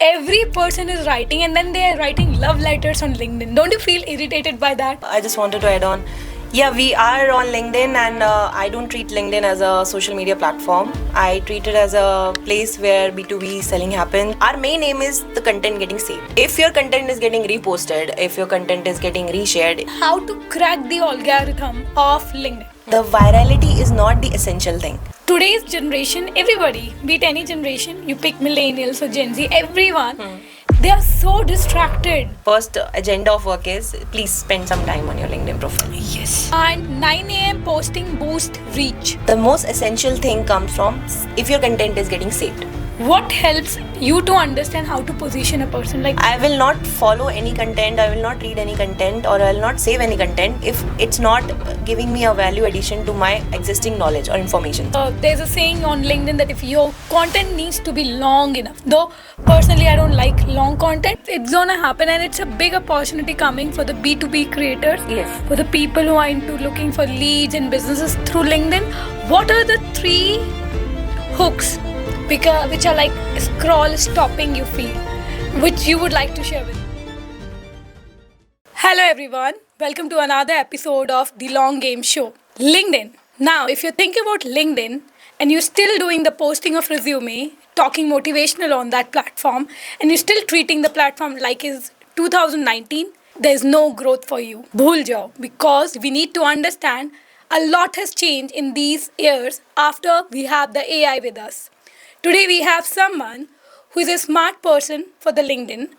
every person is writing and then they are writing love letters on LinkedIn. Don't you feel irritated by that? I just wanted to add on. Yeah, we are on LinkedIn, and I don't treat LinkedIn as a social media platform. I treat it as a place where B2B selling happens. Our main aim is the content getting saved. If your content is getting reposted, if your content is getting reshared, How to crack the algorithm of LinkedIn? the virality is not the essential thing. Today's generation, everybody, be it any generation, you pick millennials or Gen Z, everyone, they are so distracted. First agenda of work is please spend some time on your LinkedIn profile. Yes. And 9 a.m. posting boost reach. The most essential thing comes from if your content is getting saved. What helps you to understand how to position a person? Like, I will not follow any content, I will not read any content, or I will not save any content if it's not giving me a value addition to my existing knowledge or information. there's a saying on LinkedIn that if your content needs to be long enough, though personally I don't like long content, it's gonna happen, and it's a big opportunity coming for the B2B creators. Yes. For the people who are into looking for leads and businesses through LinkedIn, what are the 3 hooks which are like scroll stopping you feel, which you would like to share with me? Hello everyone, welcome to another episode of The Long Game Show. LinkedIn. Now, if you're thinking about LinkedIn and you're still doing the posting of resume, talking motivational on that platform, and you're still treating the platform like it's 2019, there's no growth for you. Bhul jao, because we need to understand a lot has changed in these years after we have the AI with us. Today we have someone who is a smart person for the LinkedIn,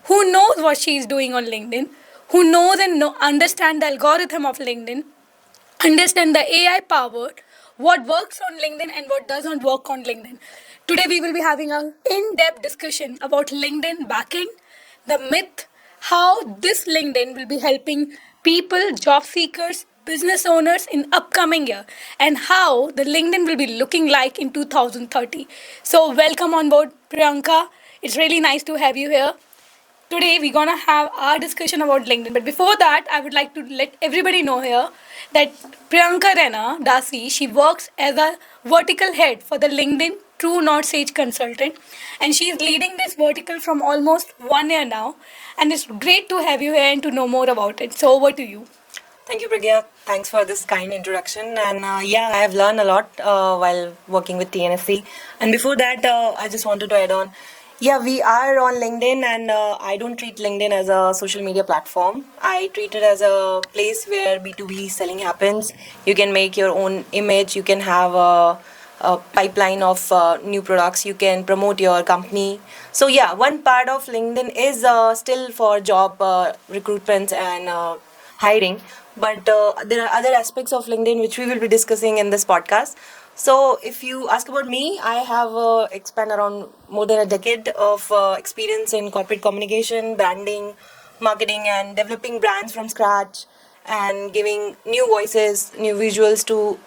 who knows what she is doing on LinkedIn, who knows and understand the algorithm of LinkedIn, understand the AI powered, what works on LinkedIn and what doesn't work on LinkedIn. Today we will be having an in-depth discussion about LinkedIn backend, the myth, how this LinkedIn will be helping people, job seekers, business owners in upcoming year, and how the LinkedIn will be looking like in 2030. So welcome on board, Priyanka. It's really nice to have you here. Today we're gonna have our discussion about LinkedIn. But before that, I would like to let everybody know here that Priyanka Raina Dassi, she works as a vertical head for the LinkedIn True North Sage Consultant, and she is leading this vertical from almost 1 year now. And it's great to have you here and to know more about it. So over to you. Thank you, Pragya. Thanks for this kind introduction. And I have learned a lot while working with TNSC. And before that, I just wanted to add on. Yeah, we are on LinkedIn, and I don't treat LinkedIn as a social media platform. I treat it as a place where B2B selling happens. You can make your own image, you can have a pipeline of new products, you can promote your company. So, yeah, one part of LinkedIn is still for job recruitment and hiring. But there are other aspects of LinkedIn which we will be discussing in this podcast. So, if you ask about me, I have expand around more than a decade of experience in corporate communication, branding, marketing, and developing brands from scratch, and giving new voices, new visuals to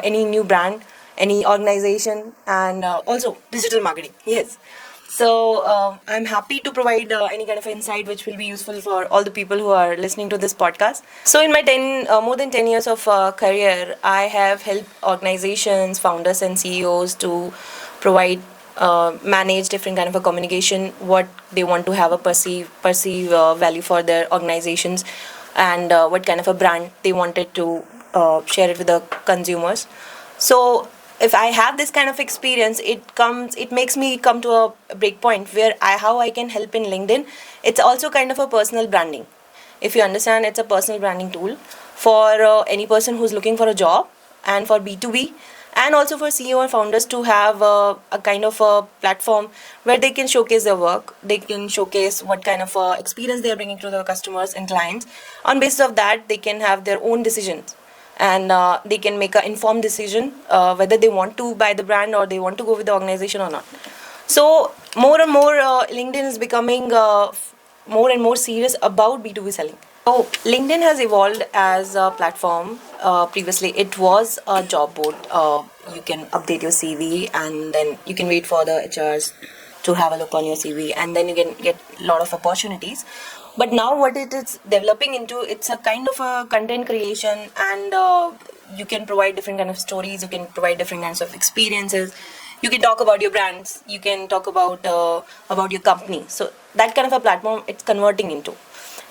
any new brand, any organization, and also digital marketing. Yes. So I'm happy to provide any kind of insight which will be useful for all the people who are listening to this podcast. So in my more than 10 years of career, I have helped organizations, founders and CEOs to provide, manage different kind of a communication, what they want to have a perceive value for their organizations, and what kind of a brand they wanted to share it with the consumers. So if I have this kind of experience, it makes me come to a break point where how I can help in LinkedIn. It's also kind of a personal branding. If you understand, it's a personal branding tool for any person who's looking for a job, and for B2B, and also for CEO and founders to have a kind of a platform where they can showcase their work, they can showcase what kind of experience they are bringing to their customers and clients. On basis of that, they can have their own decisions, and they can make an informed decision whether they want to buy the brand or they want to go with the organization or not. So more and more LinkedIn is becoming more and more serious about B2B selling. So LinkedIn has evolved as a platform. Previously it was a job board. You can update your CV, and then you can wait for the HRs to have a look on your CV, and then you can get a lot of opportunities. But now what it is developing into, it's a kind of a content creation, and you can provide different kind of stories, you can provide different kinds of experiences, You can talk about your brands. You can talk about your company. So that kind of a platform it's converting into,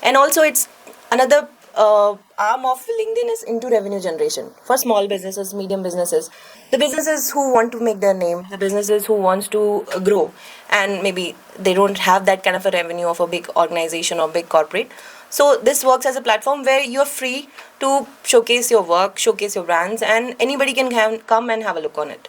and also it's another arm of LinkedIn is into revenue generation for small businesses, medium businesses, the businesses who want to make their name, the businesses who wants to grow, and maybe they don't have that kind of a revenue of a big organization or big corporate. So this works as a platform where you're free to showcase your work, showcase your brands, and anybody can come and have a look on it.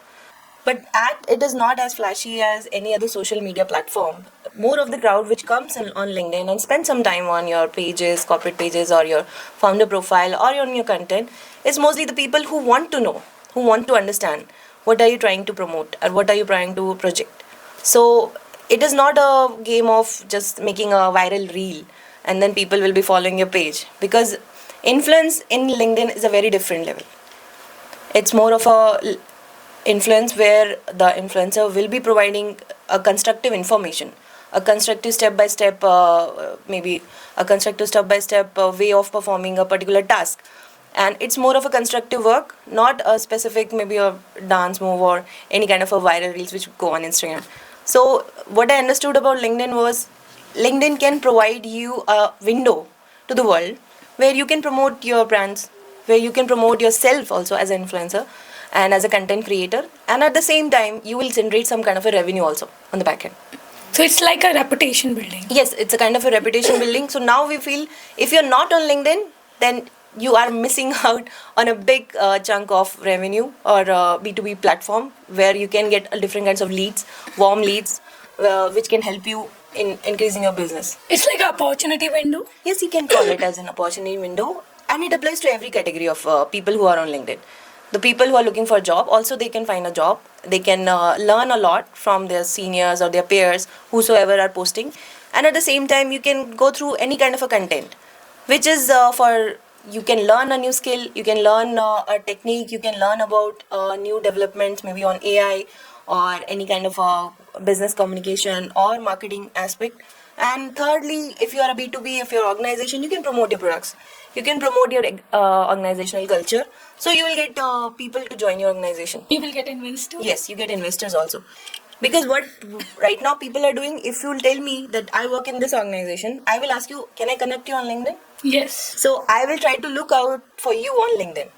But it is not as flashy as any other social media platform. More of the crowd which comes on LinkedIn and spend some time on your pages, corporate pages, or your founder profile, or on your content, is mostly the people who want to know, who want to understand what are you trying to promote or what are you trying to project. So it is not a game of just making a viral reel and then people will be following your page, because influence in LinkedIn is a very different level. It's more of a influence where the influencer will be providing a constructive information, a constructive step by step, maybe a constructive step by step way of performing a particular task. And it's more of a constructive work, not a specific maybe a dance move or any kind of a viral reels which go on Instagram. So what I understood about LinkedIn was LinkedIn can provide you a window to the world where you can promote your brands, where you can promote yourself also as an influencer and as a content creator, and at the same time you will generate some kind of a revenue also on the back end. So it's like a reputation building. Yes, it's a kind of a reputation building. So now we feel if you're not on LinkedIn, then you are missing out on a big chunk of revenue or B2B platform where you can get different kinds of leads, warm leads, which can help you in increasing your business. It's like an opportunity window. Yes, you can call it as an opportunity window, and it applies to every category of people who are on LinkedIn. The people who are looking for a job, also they can find a job. They can learn a lot from their seniors or their peers, whosoever are posting. And at the same time, you can go through any kind of a content, which is for you can learn a new skill, you can learn a technique, you can learn about new developments, maybe on AI or any kind of business communication or marketing aspect. And thirdly, if you are a B2B, if you're an organization, you can promote your products. You can promote your organizational culture. So you will get people to join your organization. You will get investors. Yes, you get investors also. Because what right now people are doing, if you will tell me that I work in this organization, I will ask you, can I connect you on LinkedIn? Yes. So I will try to look out for you on LinkedIn.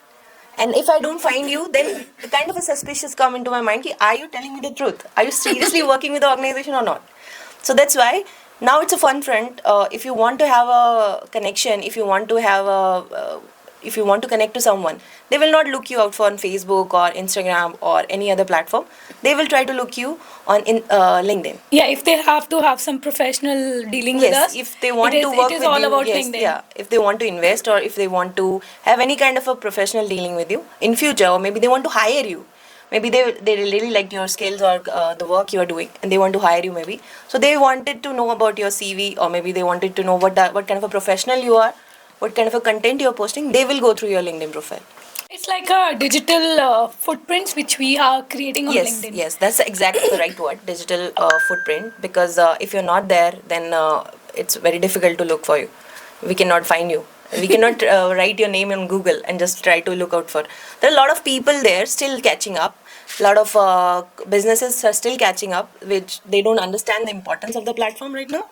And if I don't find you, then the kind of a suspicious come into my mind, are you telling me the truth? Are you seriously working with the organization or not? So that's why now it's a fun front. If you want to have a connection, if you want to have if you want to connect to someone, they will not look you out for on Facebook or Instagram or any other platform. They will try to look you on LinkedIn. Yeah, if they have to have some professional dealing with us. Yes, if they want to work it is with all you, about yes, LinkedIn. yeah. If they want to invest or if they want to have any kind of a professional dealing with you in future, or maybe they want to hire you. Maybe they really liked your skills or the work you are doing, and they want to hire you maybe. So they wanted to know about your CV, or maybe they wanted to know what kind of a professional you are, what kind of a content you are posting. They will go through your LinkedIn profile. It's like a digital footprints which we are creating on Yes, LinkedIn. yes, that's exactly the right word, digital footprint. Because if you're not there, then it's very difficult to look for you. We cannot find you. We cannot write your name in Google and just try to look out for. There are a lot of people there still catching up. A lot of businesses are still catching up, which they don't understand the importance of the platform right now.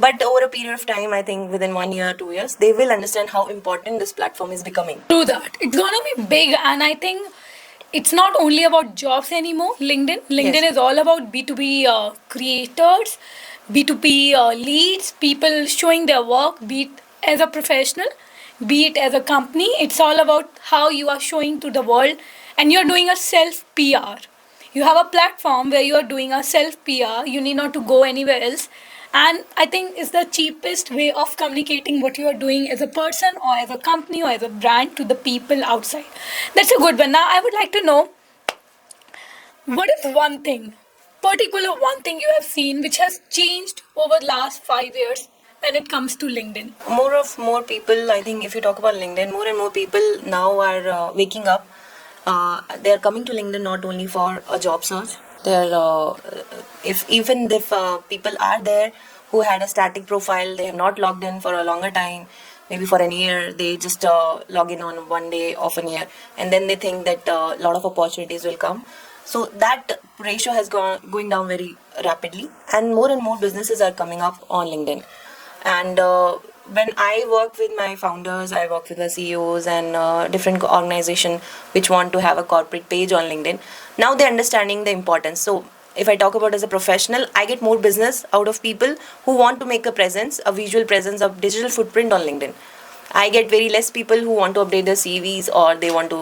But over a period of time, I think within 1 year, 2 years, they will understand how important this platform is becoming. True that. It's gonna be big, and I think it's not only about jobs anymore. LinkedIn Yes. is all about B2B creators, B2B leads, people showing their work, be it as a professional, be it as a company. It's all about how you are showing to the world, and you're doing a self PR. You have a platform where you are doing a self PR. You need not to go anywhere else. And I think it's the cheapest way of communicating what you are doing as a person or as a company or as a brand to the people outside. That's a good one. Now I would like to know, what is one thing you have seen which has changed over the last 5 years when it comes to LinkedIn? More people, I think if you talk about LinkedIn, more and more people now are waking up. They are coming to LinkedIn not only for a job search. They're if even if people are there who had a static profile, they have not logged in for a longer time, maybe for an year. They just log in on one day of an year, and then they think that a lot of opportunities will come. So that ratio has gone going down very rapidly, and more businesses are coming up on LinkedIn. And when I work with my founders, I work with the CEOs and different organization which want to have a corporate page on LinkedIn. Now they're understanding the importance. So if I talk about as a professional, I get more business out of people who want to make a presence, a visual presence, a digital footprint on LinkedIn. I get very less people who want to update their CVs or they want to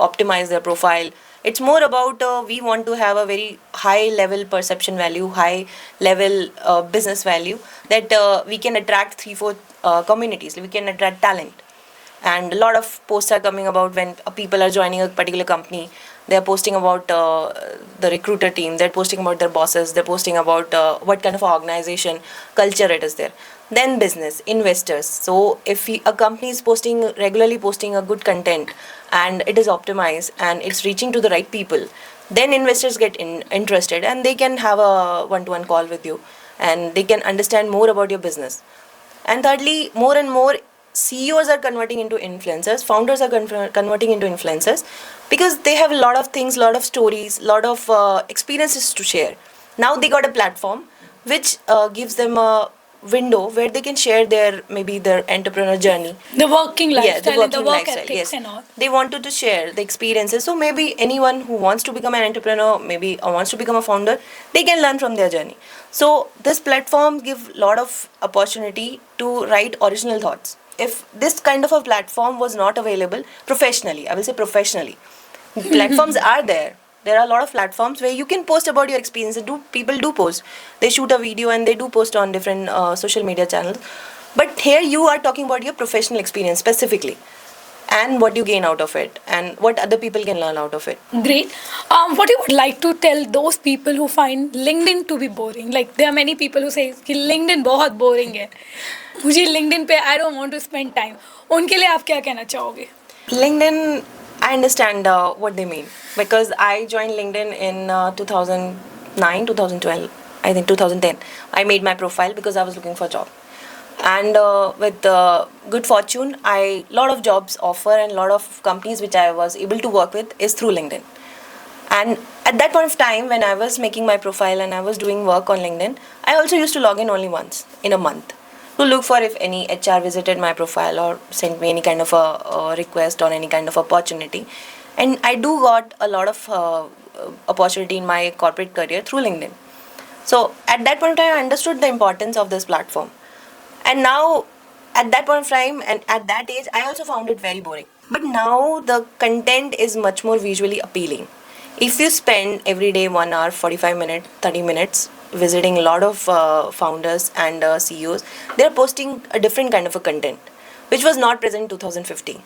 optimize their profile. It's more about we want to have a very high level perception value, high level business value, that we can attract three, four communities, we can attract talent. And a lot of posts are coming about when people are joining a particular company. They're posting about the recruiter team, they're posting about their bosses, they're posting about what kind of organization culture it is there. Then business investors. So if a company is posting regularly, posting a good content, and it is optimized and it's reaching to the right people, then investors get interested and they can have a one-to-one call with you, and they can understand more about your business. And thirdly, more and more CEOs are converting into influencers, founders are converting into influencers, because they have a lot of things, lot of stories, lot of experiences to share. Now they got a platform which gives them a window where they can share their maybe their entrepreneur journey. The working Yeah, the lifestyle and the working work lifestyle. ethics Yes, and all. they wanted to share the experiences. So maybe anyone who wants to become an entrepreneur, maybe wants to become a founder, they can learn from their journey. So this platform give lot of opportunity to write original thoughts. If this kind of a platform was not available professionally, I will say professionally, platforms are there. There are a lot of platforms where you can post about your experience. Do people do post? They shoot a video and they do post on different social media channels. But here you are talking about your professional experience specifically, and what you gain out of it, and what other people can learn out of it. Great. What you would like to tell those people who find LinkedIn to be boring? Like there are many people who say कि LinkedIn बहुत boring है. मुझे LinkedIn पे I don't want to spend time. उनके लिए आप क्या कहना चाहोगे? LinkedIn, I understand what they mean, because I joined LinkedIn in 2009, 2012, I think 2010. I made my profile because I was looking for a job. And with good fortune, I lot of jobs offer and lot of companies which I was able to work with is through LinkedIn. And at that point of time, when I was making my profile and I was doing work on LinkedIn, I also used to log in only once in a month to look for if any HR visited my profile or sent me any kind of a request or any kind of opportunity. And I do got a lot of opportunity in my corporate career through LinkedIn. So at that point of time, I understood the importance of this platform. And now, at that point of time and at that age, I also found it very boring. But now the content is much more visually appealing. If you spend every day 1 hour, 45 minutes, 30 minutes visiting a lot of founders and CEOs, they're posting a different kind of a content, which was not present in 2015.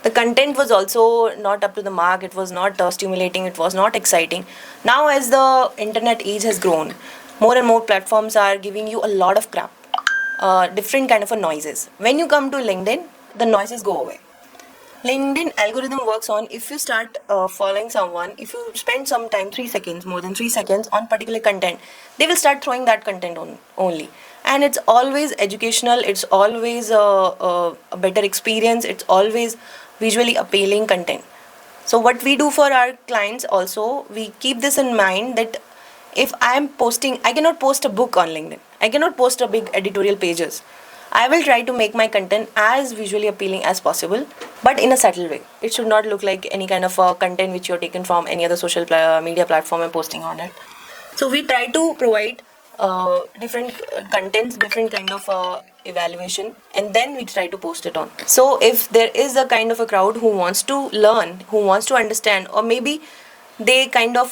The content was also not up to the mark, it was not stimulating, it was not exciting. Now, as the internet age has grown, more and more platforms are giving you a lot of crap, different kind of a noises. When you come to LinkedIn, the noises go away. LinkedIn algorithm works on if you start following someone, if you spend some time, 3 seconds, more than 3 seconds on particular content, they will start throwing that content on only. And it's always educational, it's always a better experience, it's always visually appealing content. So what we do for our clients also, we keep this in mind that if I am posting, I cannot post a book on LinkedIn. I cannot post a big editorial pages. I will try to make my content as visually appealing as possible, but in a subtle way. It should not look like any kind of content which you're taken from any other social media platform and posting on it. So we try to provide different contents, different kind of evaluation, and then we try to post it on. So if there is a kind of a crowd who wants to learn, who wants to understand, or maybe they kind of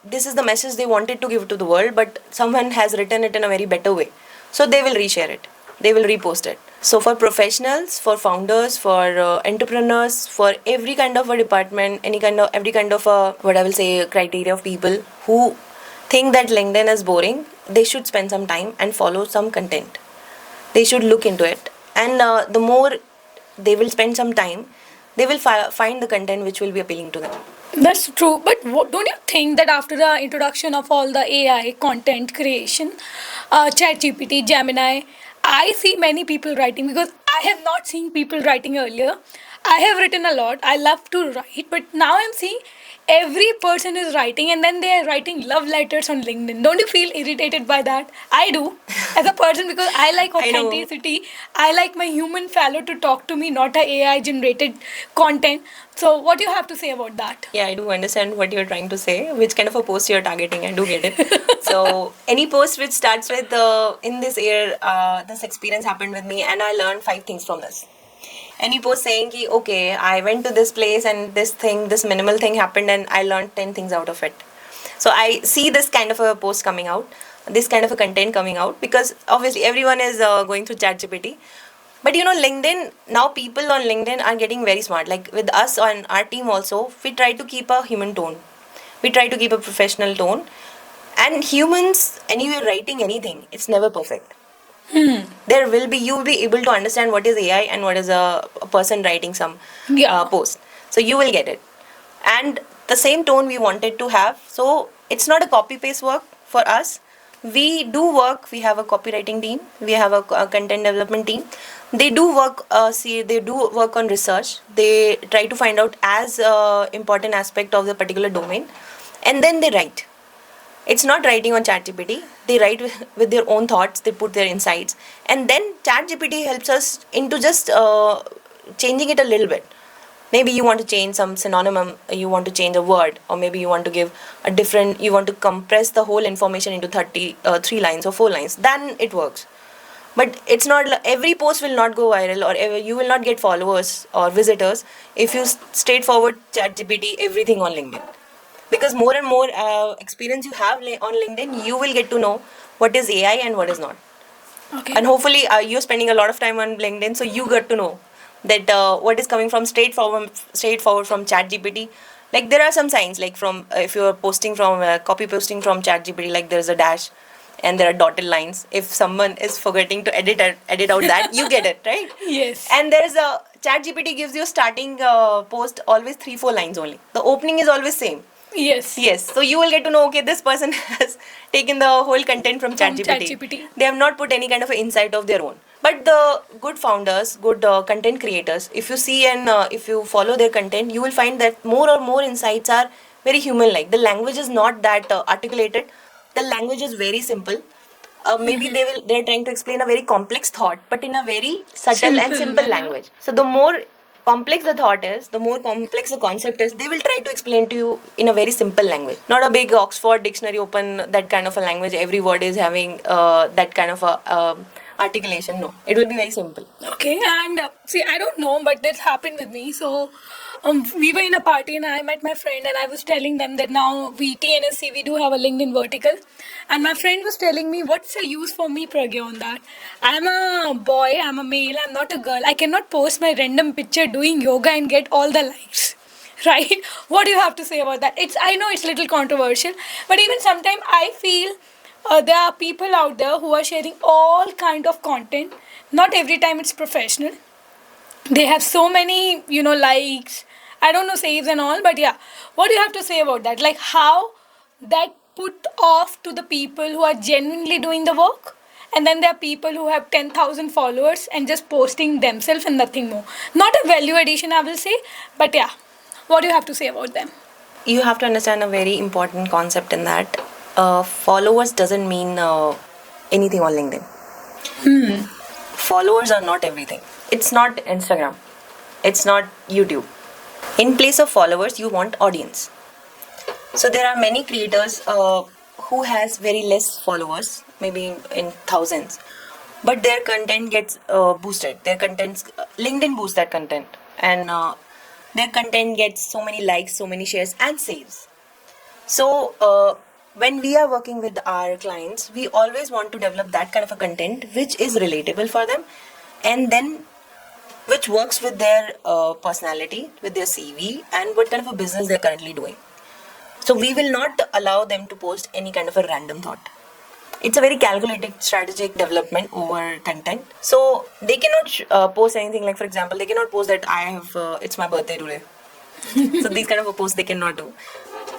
this is the message they wanted to give to the world, but someone has written it in a very better way, so they will reshare it, they will repost it. So for professionals, for founders, for entrepreneurs, for every kind of a department, any kind of every kind of a what I will say criteria of people who think that LinkedIn is boring, they should spend some time and follow some content. They should look into it, and the more they will spend some time, they will find the content which will be appealing to them. That's true, but don't you think that after the introduction of all the AI content creation, ChatGPT, Gemini, I see many people writing because I have not seen people writing earlier. I have written a lot. I love to write, but now I'm seeing every person is writing and then they are writing love letters on LinkedIn. Don't you feel irritated by that? I do as a person because I like I know. authenticity. I like my human fellow to talk to me, not a AI generated content. So, what do you have to say about that? Yeah, I do understand what you're trying to say, which kind of a post you're targeting. I do get it. So, any post which starts with, in this year, this experience happened with me, and I learned 5 things from this. Any post saying, ki, okay, I went to this place and this minimal thing happened, and I learned 10 things out of it. So, I see this kind of a post coming out, this kind of a content coming out, because obviously everyone is going through ChatGPT. But LinkedIn, now people on LinkedIn are getting very smart. Like with us on our team also, we try to keep a human tone. We try to keep a professional tone. And humans, anyway, writing anything, it's never perfect. There will be, you will be able to understand what is AI and what is a person writing some Yeah. post. So you will get it. And the same tone we wanted to have. So it's not a copy paste work for us. We do work. We have a copywriting team. We have a content development team. They do work. They do work on research. They try to find out as important aspect of the particular domain, and then they write. It's not writing on ChatGPT. They write with their own thoughts. They put their insights, and then ChatGPT helps us into just changing it a little bit. Maybe you want to change some synonym, you want to change a word, or maybe you want to give a different, you want to compress the whole information into 3 lines or 4 lines. Then it works. But it's not, every post will not go viral, or you will not get followers or visitors if you straightforward ChatGPT everything on LinkedIn. Because more and more experience you have on LinkedIn, you will get to know what is AI and what is not. Okay. And hopefully you're spending a lot of time on LinkedIn, so you get to know that what is coming from straightforward from ChatGPT. Like there are some signs, like from if you're posting from copy posting from ChatGPT, like there's a dash and there are dotted lines. If someone is forgetting to edit out that, you get it, right? Yes. And there's a ChatGPT gives you starting post always 3-4 lines only. The opening is always same. Yes. Yes, so you will get to know, okay, this person has taken the whole content from ChatGPT. ChatGPT. They have not put any kind of an insight of their own. But the good founders, good content creators, if you see and if you follow their content, you will find that more or more insights are very human-like. The language is not that articulated. The language is very simple. Maybe they're trying to explain a very complex thought, but in a very subtle and simple language. So the more complex the thought is, the more complex the concept is, they will try to explain to you in a very simple language. Not a big Oxford dictionary open, that kind of a language. Every word is having that kind of a articulation. No, it will be very simple. Okay, and see, I don't know, but this happened with me. So, we were in a party and I met my friend and I was telling them that now we TNSC we do have a LinkedIn vertical, and my friend was telling me what's the use for me, Pragya, on that. I'm a boy, I'm a male, I'm not a girl. I cannot post my random picture doing yoga and get all the likes. Right? What do you have to say about that? I know it's a little controversial, but even sometimes I feel there are people out there who are sharing all kind of content. Not every time it's professional. They have so many likes, I don't know, saves and all, but yeah, what do you have to say about that? Like how that put off to the people who are genuinely doing the work, and then there are people who have 10,000 followers and just posting themselves and nothing more. Not a value addition, I will say, but yeah, what do you have to say about them? You have to understand a very important concept in that. Followers doesn't mean anything on LinkedIn. Followers are not everything. It's not Instagram. It's not YouTube. In place of followers, you want audience. So there are many creators who has very less followers, maybe in thousands, but their content gets boosted. Their contents, LinkedIn boosts that content, and their content gets so many likes, so many shares, and saves. So when we are working with our clients, we always want to develop that kind of a content which is relatable for them, and then which works with their personality, with their CV, and what kind of a business they're currently doing. So we will not allow them to post any kind of a random thought. It's a very calculated strategic development over content. So they cannot post anything like, for example, they cannot post that I have, it's my birthday today. So these kind of a post they cannot do.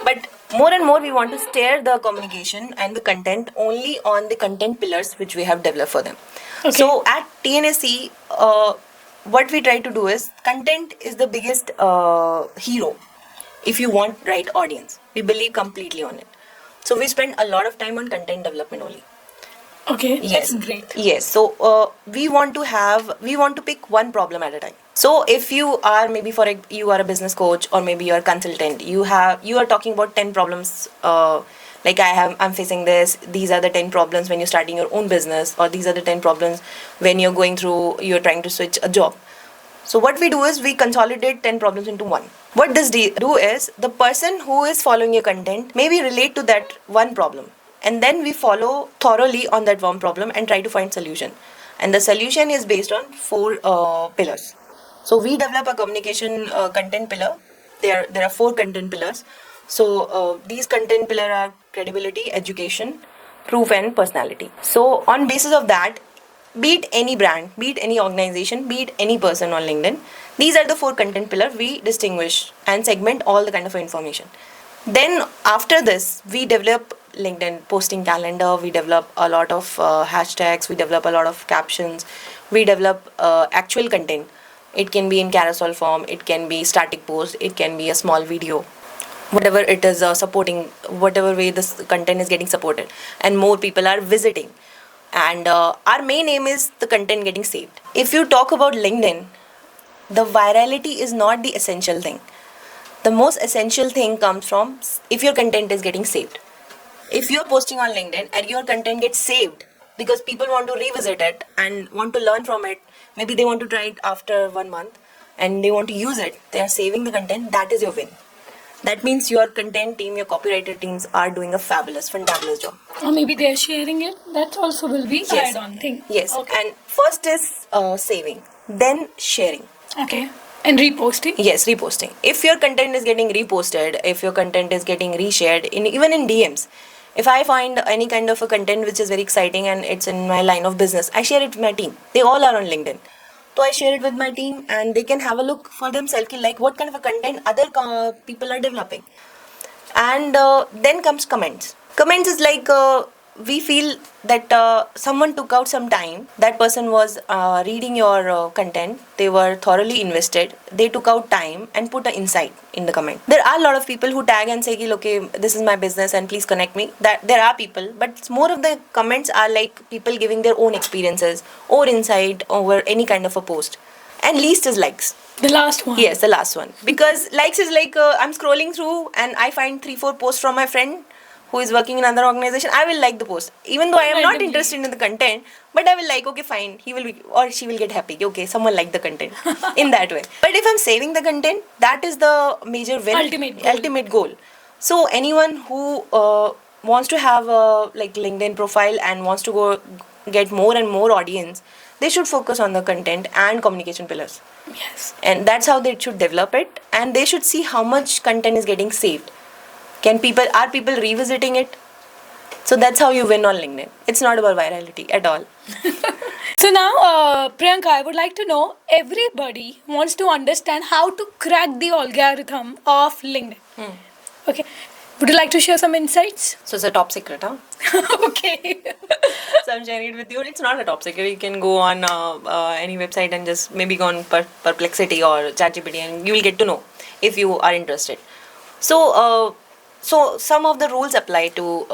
But more and more we want to steer the communication and the content only on the content pillars which we have developed for them. Okay. So at TNSC, what we try to do is content is the biggest hero if you want right audience. We believe completely on it. So we spend a lot of time on content development only. Okay, Yes. that's great. Yes. So we want to pick one problem at a time. So if you are maybe you are a business coach or maybe you're a consultant, you are talking about 10 problems. Like I'm facing this. These are the 10 problems when you're starting your own business, or these are the 10 problems when you're trying to switch a job. So what we do is we consolidate 10 problems into one. What this do is the person who is following your content maybe relate to that one problem. And then we follow thoroughly on that one problem and try to find solution. And the solution is based on four pillars. So we develop a communication content pillar. There are four content pillars. So these content pillar are credibility, education, proof, and personality. So on basis of that, be it any brand, be it any organization, be it any person on LinkedIn, these are the four content pillars we distinguish and segment all the kind of information. Then after this, we develop LinkedIn posting calendar, we develop a lot of hashtags, we develop a lot of captions, we develop actual content. It can be in carousel form, it can be static post, it can be a small video, whatever it is supporting, whatever way this content is getting supported, and more people are visiting. And our main aim is the content getting saved. If you talk about LinkedIn, the virality is not the essential thing. The most essential thing comes from if your content is getting saved. If you're posting on LinkedIn and your content gets saved because people want to revisit it and want to learn from it, maybe they want to try it after 1 month and they want to use it, they are saving the content, that is your win. That means your content team, your copywriter teams are doing a fantabulous job. Or maybe they're sharing it. That also will be Yes. add-on thing. Yes. Okay. And first is saving, then sharing. Okay. And reposting. Yes, reposting. If your content is getting reposted, if your content is getting reshared, even in DMs, if I find any kind of a content which is very exciting and it's in my line of business, I share it with my team. They all are on LinkedIn. So I share it with my team and they can have a look for themselves, like what kind of a content other people are developing. And then comes comments. Comments is like we feel that someone took out some time. That person was reading your content. They were thoroughly invested. They took out time and put an insight in the comment. There are a lot of people who tag and say, okay, this is my business and please connect me. That there are people, but more of the comments are like people giving their own experiences or insight over any kind of a post. And least is likes. The last one. Yes, the last one. Because likes is like I'm scrolling through and I find 3-4 posts from my friend who is working in another organization. I will like the post, even though I am not interested in the content. But I will like, okay, fine. He will be, or she will get happy. Okay, someone liked the content in that way. But if I'm saving the content, that is the major win. Ultimate goal. So anyone who wants to have a like LinkedIn profile and wants to go get more and more audience, they should focus on the content and communication pillars. Yes. And that's how they should develop it. And they should see how much content is getting saved. Are people revisiting it? So that's how you win on LinkedIn. It's not about virality at all. So now, Priyanka, I would like to know, everybody wants to understand how to crack the algorithm of LinkedIn. Okay. Would you like to share some insights? So it's a top secret, huh? Okay. So I'm sharing it with you. It's not a top secret. You can go on any website and just maybe go on Perplexity or ChatGPT and you will get to know if you are interested. So some of the rules apply to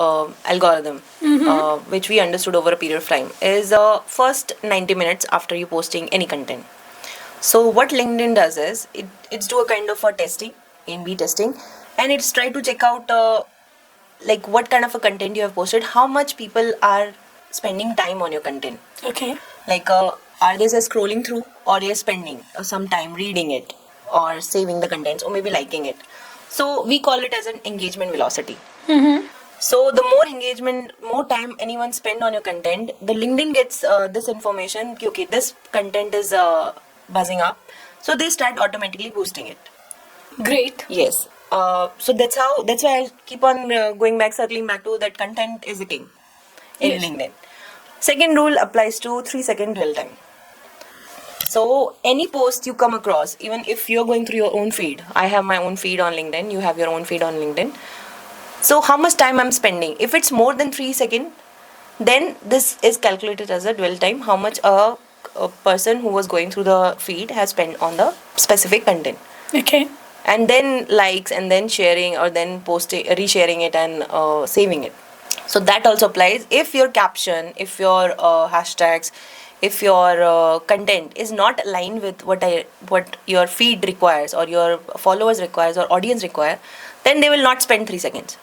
algorithm, which we understood over a period of time, is first 90 minutes after you posting any content. So what LinkedIn does is, it's do a kind of a testing, A/B testing, and it's try to check out like what kind of a content you have posted, how much people are spending time on your content. Okay. Like are they just scrolling through or they are spending some time reading it or saving the contents or maybe liking it. So we call it as an engagement velocity. So the more engagement, more time anyone spend on your content, the LinkedIn gets this information, okay, this content is buzzing up. So they start automatically boosting it. Great. Yes. So that's why I keep on circling back to that content is the king in LinkedIn. Second rule applies to 3-second real time. So any post you come across, even if you're going through your own feed, I have my own feed on LinkedIn, you have your own feed on LinkedIn. So how much time I'm spending? If it's more than 3 seconds, then this is calculated as a dwell time, how much a person who was going through the feed has spent on the specific content. Okay. And then likes, and then sharing, or then posting, resharing it, and saving it. So that also applies. If your caption, if your hashtags, if your content is not aligned with what your feed requires, or your followers requires, or audience require, then they will not spend 3 seconds.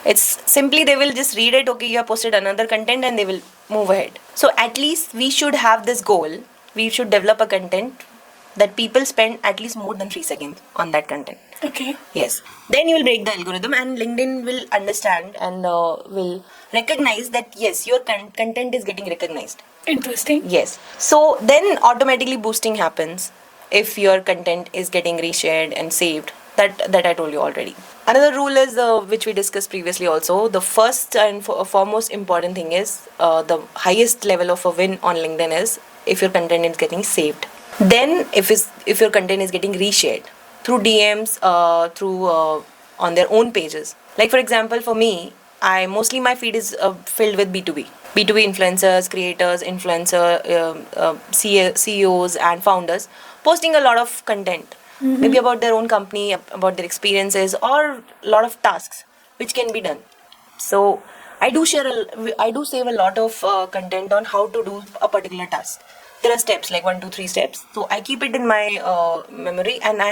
It's simply they will just read it, okay, you have posted another content, and they will move ahead. So at least we should have this goal. We should develop a content that people spend at least more than 3 seconds on that content. Okay. Yes. Then you will break the algorithm, and LinkedIn will understand and will recognize that yes, your content is getting recognized. Interesting. Yes. So then automatically boosting happens if your content is getting reshared and saved. That I told you already. Another rule is which we discussed previously also. The first and foremost important thing is the highest level of a win on LinkedIn is if your content is getting saved. Then if your content is getting reshared through DMs, through on their own pages. Like for example, for me, my feed is filled with B2B. B2B influencers, creators, CEOs and founders posting a lot of content. Maybe about their own company, about their experiences, or a lot of tasks which can be done. So I do save a lot of content on how to do a particular task. There are steps like 1, 2, 3 steps. So I keep it in my memory, and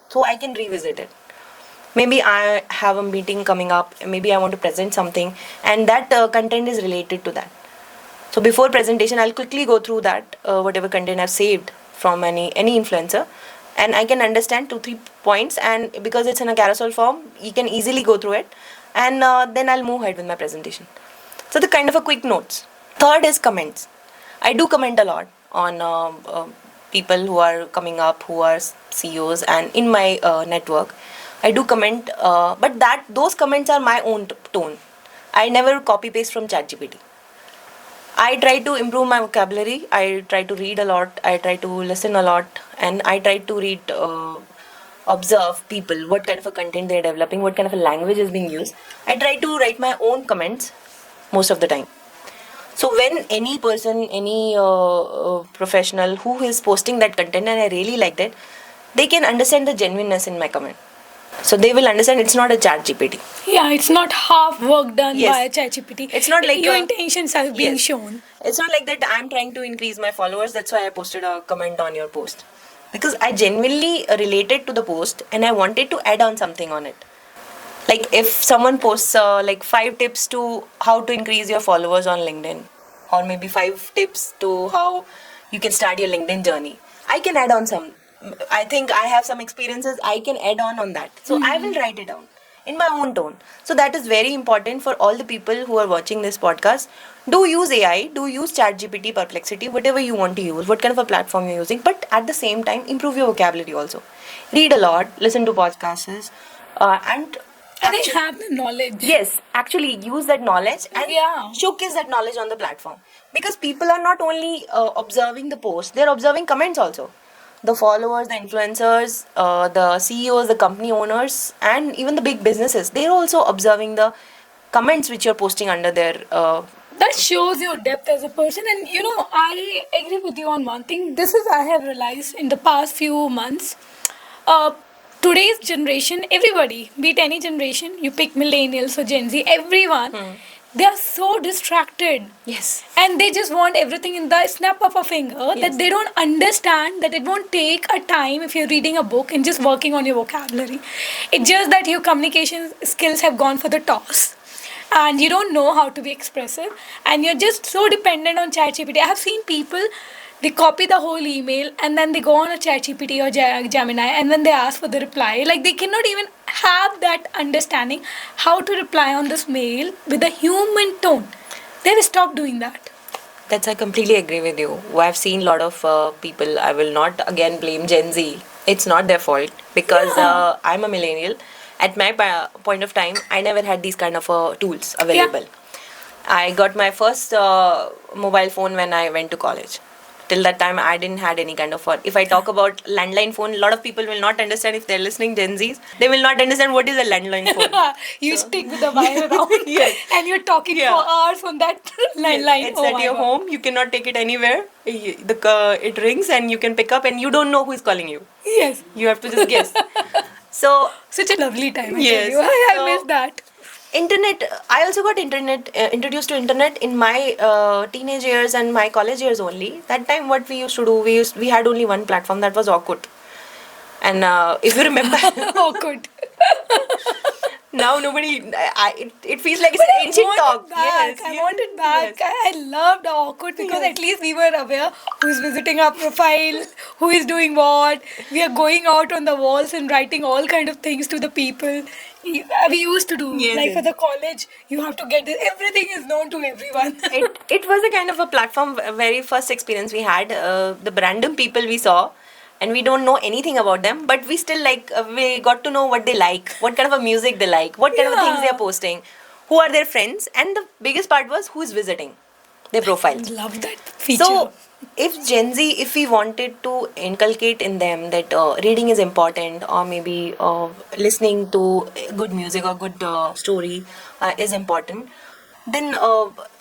so I can revisit it. Maybe I have a meeting coming up. Maybe I want to present something, and that content is related to that. So before presentation, I'll quickly go through that whatever content I've saved from any influencer, and I can understand 2, 3 points. And because it's in a carousel form, you can easily go through it, and then I'll move ahead with my presentation. So the kind of a quick notes. Third is comments. I do comment a lot on people who are coming up, who are CEOs, and in my network. I do comment, but those comments are my own tone. I never copy paste from ChatGPT. I try to improve my vocabulary. I try to read a lot. I try to listen a lot, and I try to observe people, what kind of a content they're developing, what kind of a language is being used. I try to write my own comments most of the time. So when any person, any professional who is posting that content and I really liked it, they can understand the genuineness in my comment. So they will understand it's not a chat GPT. Yeah, it's not half work done Yes. by a ChatGPT. It's not like your intentions are being yes. shown. It's not like that I'm trying to increase my followers, that's why I posted a comment on your post. Because I genuinely related to the post and I wanted to add on something on it. Like if someone posts like 5 tips to how to increase your followers on LinkedIn, or maybe 5 tips to how you can start your LinkedIn journey, I can add on some. I think I have some experiences, I can add on that. So I will write it down in my own tone. So that is very important for all the people who are watching this podcast. Do use AI, do use ChatGPT, Perplexity, whatever you want to use, what kind of a platform you're using, but at the same time, improve your vocabulary also. Read a lot, listen to podcasts, and they have the knowledge. Yes, actually use that knowledge and showcase that knowledge on the platform. Because people are not only observing the post, they're observing comments also. The followers, the influencers, the CEOs, the company owners, and even the big businesses, they're also observing the comments which you're posting under their. That shows your depth as a person. And I agree with you on one thing. This is I have realized in the past few months. Today's generation, everybody, be it any generation, you pick millennials or Gen Z, everyone, they are so distracted. Yes. And they just want everything in the snap of a finger, that they don't understand that it won't take a time if you're reading a book and just working on your vocabulary. It's just that your communication skills have gone for the toss. And you don't know how to be expressive. And you're just so dependent on ChatGPT. I have seen people, they copy the whole email and then they go on a ChatGPT or Gemini and then they ask for the reply. Like they cannot even have that understanding how to reply on this mail with a human tone. They've stopped doing that. I completely agree with you. I've seen a lot of people, I will not again blame Gen Z. It's not their fault because I'm a millennial. At my point of time, I never had these kind of tools available. I got my first mobile phone when I went to college. Till that time, I didn't had any kind of phone. If I talk about landline phone, a lot of people will not understand. If they're listening Gen Zs, they will not understand what is a landline phone. You stick with the wire around Yes. and you're talking Yeah. for hours on that landline. It's Oh at my your God. home. You cannot take it anywhere. It rings and you can pick up, and you don't know who is calling you. Yes. You have to just guess. So Such a lovely time, I yes. tell you. I So, miss that. internet. I also got internet introduced to internet in my teenage years and my college years only. That time, what we used to do, we had only one platform, that was Orkut. And if you remember, Oh, good. now nobody. It feels like it's But an I ancient want talk. it back. Yes, I yes, want it back. yes. I loved awkward because at least we were aware who's visiting our profile, who is doing what. We are going out on the walls and writing all kind of things to the people. We used to do Yes, like for yes. the college. You have to get this. Everything is known to everyone. It was a kind of a platform, very first experience we had. The random people we saw, and we don't know anything about them, but we still we got to know what they like, what kind of a music they like, what kind of things they are Yeah. posting, who are their friends, and the biggest part was who is visiting their profiles. Love that feature. So, if Gen Z, if we wanted to inculcate in them that reading is important, or maybe listening to good music or good story is important, then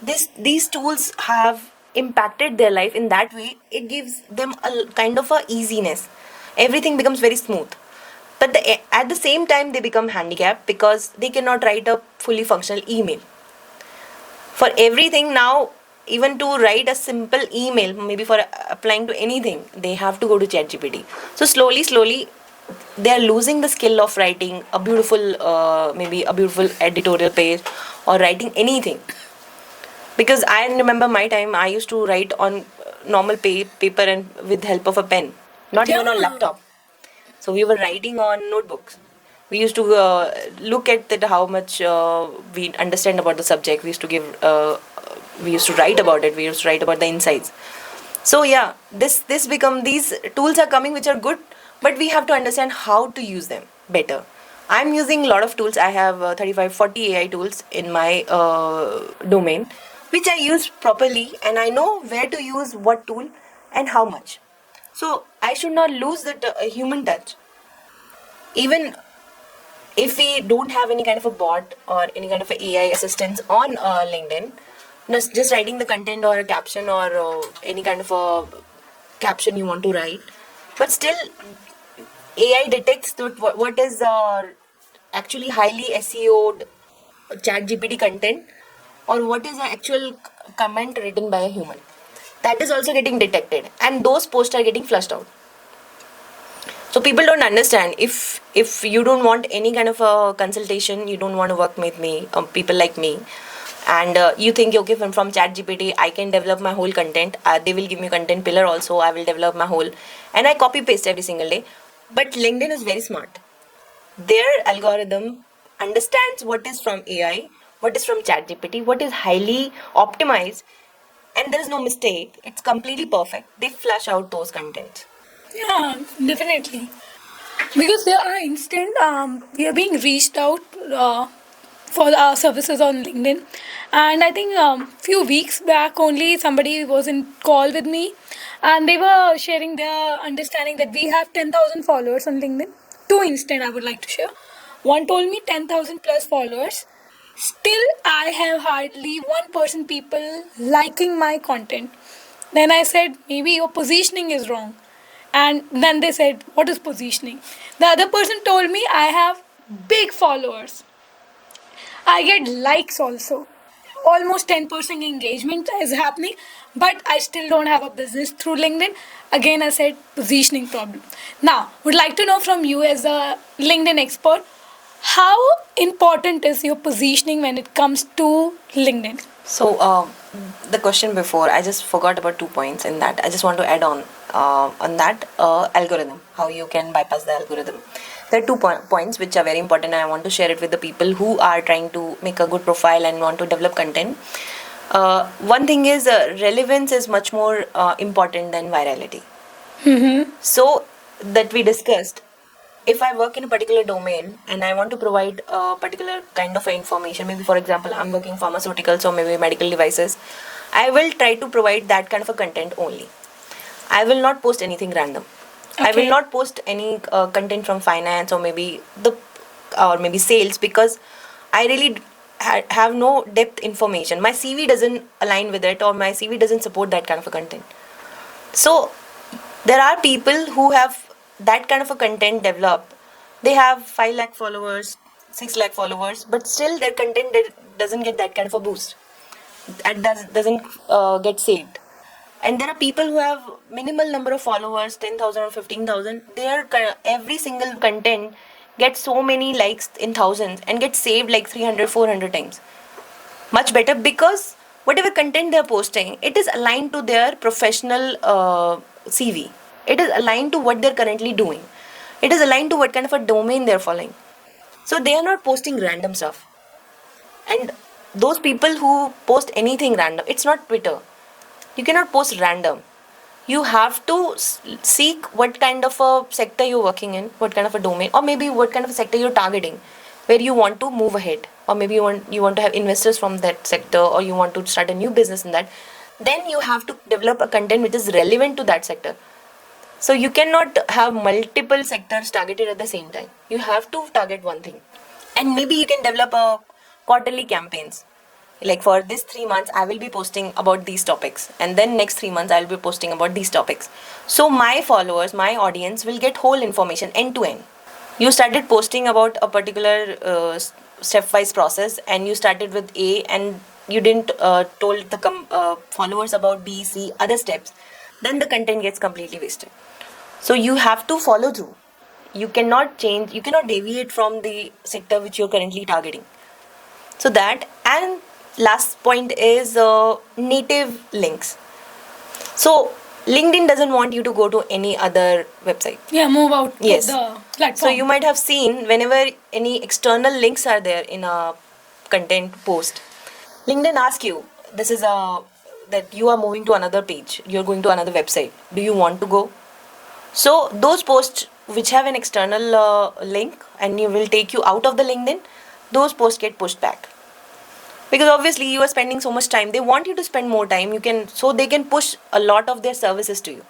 these tools have impacted their life in that way. It gives them kind of a easiness. Everything becomes very smooth. But at the same time, they become handicapped because they cannot write a fully functional email for everything now. Even to write a simple email, maybe for applying to anything, they have to go to ChatGPT. So slowly they are losing the skill of writing a beautiful maybe a beautiful editorial page or writing anything. Because I remember my time, I used to write on normal paper and with help of a pen, not even on Yeah. laptop. So we were writing on notebooks. We used to look at that how much we understand about the subject. We used to we used to write about it. We used to write about the insights. So yeah, this become these tools are coming which are good, but we have to understand how to use them better. I'm using a lot of tools. I have 35, 40 AI tools in my domain, which I use properly, and I know where to use what tool and how much. So I should not lose that human touch. Even if we don't have any kind of a bot or any kind of a AI assistance on LinkedIn, just writing the content or a caption or any kind of a caption you want to write, but still AI detects that what is actually highly SEO'd chat GPT content or what is the actual comment written by a human. That is also getting detected, and those posts are getting flushed out. So people don't understand, if you don't want any kind of a consultation, you don't want to work with me, people like me, and you think okay, from chat gpt I can develop my whole content. They will give me content pillar also, I will develop my whole, and I copy paste every single day. But LinkedIn is very smart. Their algorithm understands what is from AI, what is from chat gpt, what is highly optimized, and there is no mistake, it's completely perfect. They flush out those contents. Yeah, definitely. Because there are instant, we are being reached out for our services on LinkedIn, and I think few weeks back only somebody was in call with me, and they were sharing their understanding that we have 10,000 followers on LinkedIn. Two instant I would like to share. One told me 10,000 plus followers. Still, I have hardly 1% people liking my content. Then I said, maybe your positioning is wrong. And then they said, what is positioning? The other person told me, I have big followers. I get likes also. Almost 10% engagement is happening, but I still don't have a business through LinkedIn. Again, I said positioning problem. Now, would like to know from you as a LinkedIn expert, how important is your positioning when it comes to LinkedIn? So, the question before, I just forgot about 2 points in that. I just want to add on that algorithm, how you can bypass the algorithm. There are points which are very important, and I want to share it with the people who are trying to make a good profile and want to develop content. One thing is relevance is much more important than virality. So, that we discussed, if I work in a particular domain and I want to provide a particular kind of information, maybe for example, I'm working pharmaceuticals or maybe medical devices, I will try to provide that kind of a content only. I will not post anything random. I will Okay. not post any content from finance or maybe sales, because I really have no depth information. My CV doesn't align with it, or my CV doesn't support that kind of a content. So there are people who have that kind of a content developed. They have 5 lakh followers, 6 lakh followers, but still their content doesn't get that kind of a boost. It doesn't get saved. And there are people who have minimal number of followers, 10,000 or 15,000. Every single content gets so many likes in thousands and gets saved like 300, 400 times. Much better, because whatever content they're posting, it is aligned to their professional CV. It is aligned to what they're currently doing. It is aligned to what kind of a domain they're following. So they are not posting random stuff. And those people who post anything random, it's not Twitter. You cannot post random. You have to seek what kind of a sector you're working in, what kind of a domain, or maybe what kind of a sector you're targeting, where you want to move ahead, or maybe you want to have investors from that sector, or you want to start a new business in that. Then you have to develop a content which is relevant to that sector. So you cannot have multiple sectors targeted at the same time. You have to target one thing. And maybe you can develop a quarterly campaigns. Like for this 3 months, I will be posting about these topics. And then next 3 months, I'll be posting about these topics. So my followers, my audience will get whole information end to end. You started posting about a particular stepwise process, and you started with A, and you didn't told the followers about B, C, other steps. Then the content gets completely wasted. So you have to follow through. You cannot change, you cannot deviate from the sector which you're currently targeting. So that, and last point is native links. So LinkedIn doesn't want you to go to any other website. Yeah, move out Yes. of the platform. So you might have seen whenever any external links are there in a content post, LinkedIn asks you, this is that you are moving to another page, you're going to another website. Do you want to go? So those posts which have an external link and you will take you out of the LinkedIn, those posts get pushed back. Because obviously you are spending so much time. They want you to spend more time. So they can push a lot of their services to you.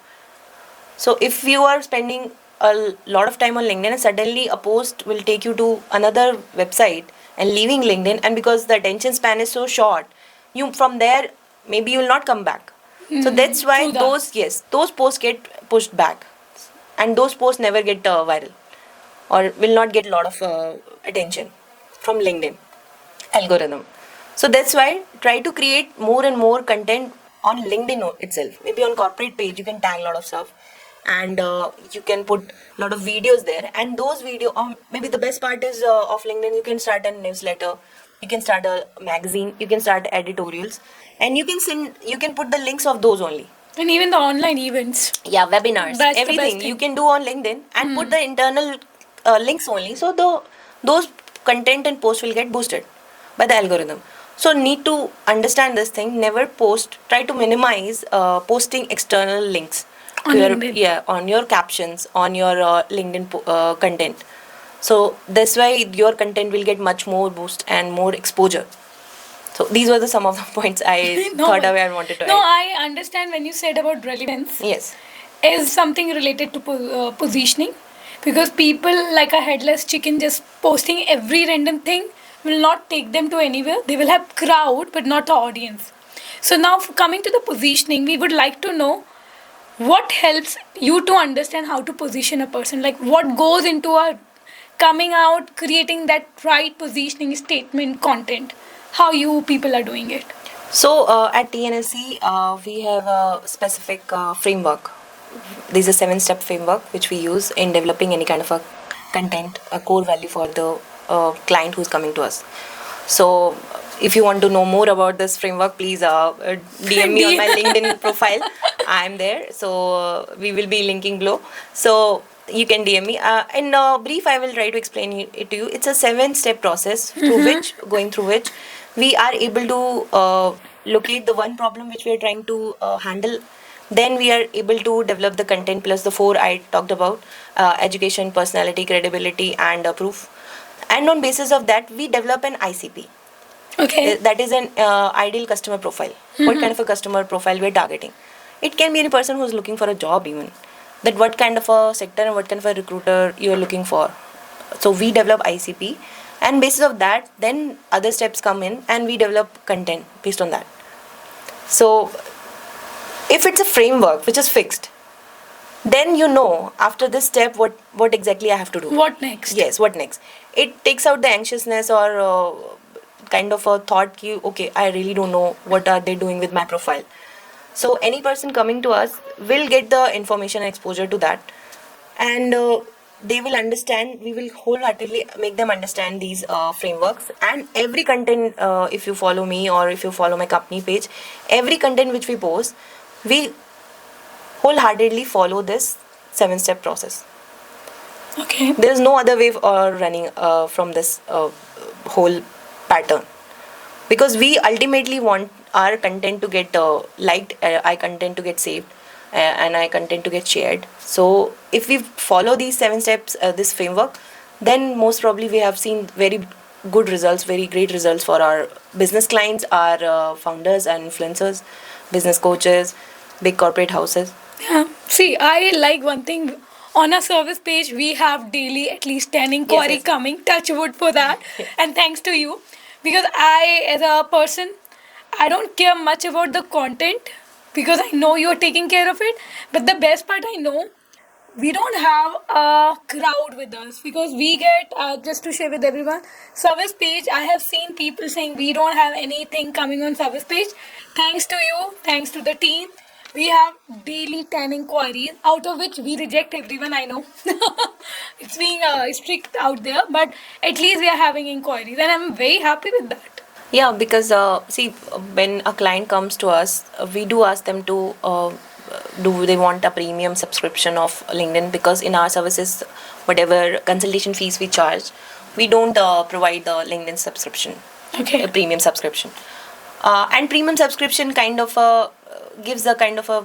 So if you are spending a lot of time on LinkedIn and suddenly a post will take you to another website and leaving LinkedIn, and because the attention span is so short, you from there maybe you will not come back. So that's why true that. those posts get pushed back, and those posts never get viral or will not get a lot of attention from LinkedIn algorithm. So that's why try to create more and more content on LinkedIn itself. Maybe on corporate page you can tag a lot of stuff, and you can put a lot of videos there. And those video, maybe the best part is of LinkedIn, you can start a newsletter, you can start a magazine, you can start editorials, and you can put the links of those only. And even the online events. Yeah, webinars, That's the best everything you thing. can do on LinkedIn, and put the internal links only. So those content and posts will get boosted by the algorithm. So need to understand this thing. Never post. Try to minimize posting external links On LinkedIn. on your captions, on your LinkedIn content. So this way your content will get much more boost and more exposure. So these were some of the points I thought of and wanted to No, add. I understand when you said about relevance Yes. is something related to positioning, because people like a headless chicken just posting every random thing will not take them to anywhere. They will have crowd but not the audience. So now coming to the positioning, we would like to know what helps you to understand how to position a person, like what goes into a coming out, creating that right positioning statement content, how you people are doing it. So at TNSC, we have a specific framework. There's a 7-step framework which we use in developing any kind of a content, a core value for the client who's coming to us. So if you want to know more about this framework, please DM me on my LinkedIn profile. I'm there. So we will be linking below. So you can DM me. In brief, I will try to explain it to you. It's a 7-step process going through which we are able to locate the one problem which we are trying to handle. Then we are able to develop the content plus the 4 I talked about: education, personality, credibility, and proof. And on basis of that, we develop an ICP. Okay. That is an ideal customer profile. What kind of a customer profile we are targeting? It can be any person who's looking for a job even. That what kind of a sector and what kind of a recruiter you are looking for. So we develop ICP, and basis of that, then other steps come in, and we develop content based on that. So if it's a framework which is fixed, then you know after this step what exactly I have to do. What next? Yes, what next? It takes out the anxiousness or kind of a thought ki, okay, I really don't know what are they doing with my profile. So any person coming to us will get the information and exposure to that, and they will understand. We will wholeheartedly make them understand these frameworks, and every content. If you follow me or if you follow my company page, every content which we post, we wholeheartedly follow this 7-step process. Okay. There is no other way running from this whole pattern, because we ultimately want our content to get liked, our content to get saved, and our content to get shared. So if we follow these 7 steps, this framework, then most probably we have seen very good results, very great results for our business clients, our founders and influencers, business coaches, big corporate houses. Yeah. See, I like one thing. On our service page, we have daily at least 10 inquiry yes. coming. Touch wood for that. And thanks to you. Because I, as a person, I don't care much about the content because I know you're taking care of it. But the best part I know, we don't have a crowd with us because we get, just to share with everyone, service page. I have seen people saying we don't have anything coming on service page. Thanks to you, thanks to the team, we have daily 10 inquiries, out of which we reject everyone. I know it's being strict out there, but at least we are having inquiries, and I'm very happy with that. Yeah, because see, when a client comes to us, we do ask them to do they want a premium subscription of LinkedIn, because in our services, whatever consultation fees we charge, we don't provide the LinkedIn subscription, Okay. a premium subscription. And premium subscription kind of gives a kind of a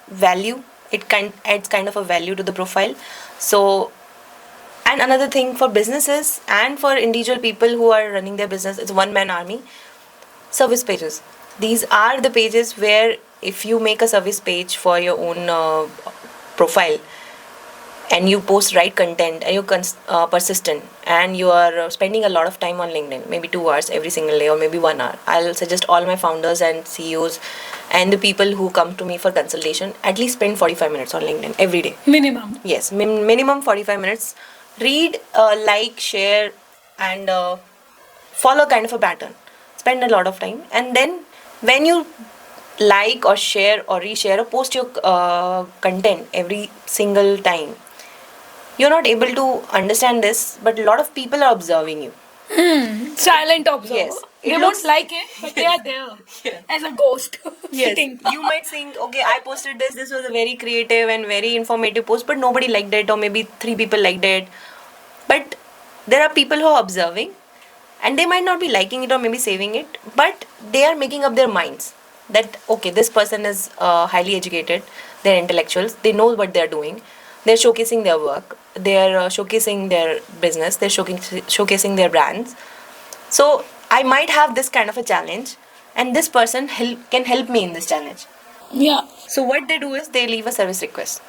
value. It adds kind of a value to the profile. So, and another thing for businesses and for individual people who are running their business, it's one man army. Service pages. These are the pages where if you make a service page for your own profile, and you post right content, and you're persistent, and you are spending a lot of time on LinkedIn, maybe 2 hours every single day or maybe 1 hour, I'll suggest all my founders and CEOs and the people who come to me for consultation at least spend 45 minutes on LinkedIn every day. Minimum. Yes, minimum 45 minutes. Read, like, share, and follow kind of a pattern. Spend a lot of time, and then when you like or share or reshare or post your content every single time, you're not able to understand this, but a lot of people are observing you. Silent observer. Yes. They It won't looks- like it, but they are there Yeah. as a ghost Yes, sitting. you might think, okay, I posted this. This was a very creative and very informative post, but nobody liked it, or maybe 3 people liked it. But there are people who are observing, and they might not be liking it or maybe saving it, but they are making up their minds that okay, this person is highly educated, they're intellectuals, they know what they're doing, they're showcasing their work, they're showcasing their business, they're showcasing their brands. So I might have this kind of a challenge, and this person can help me in this challenge. Yeah. So what they do is they leave a service request.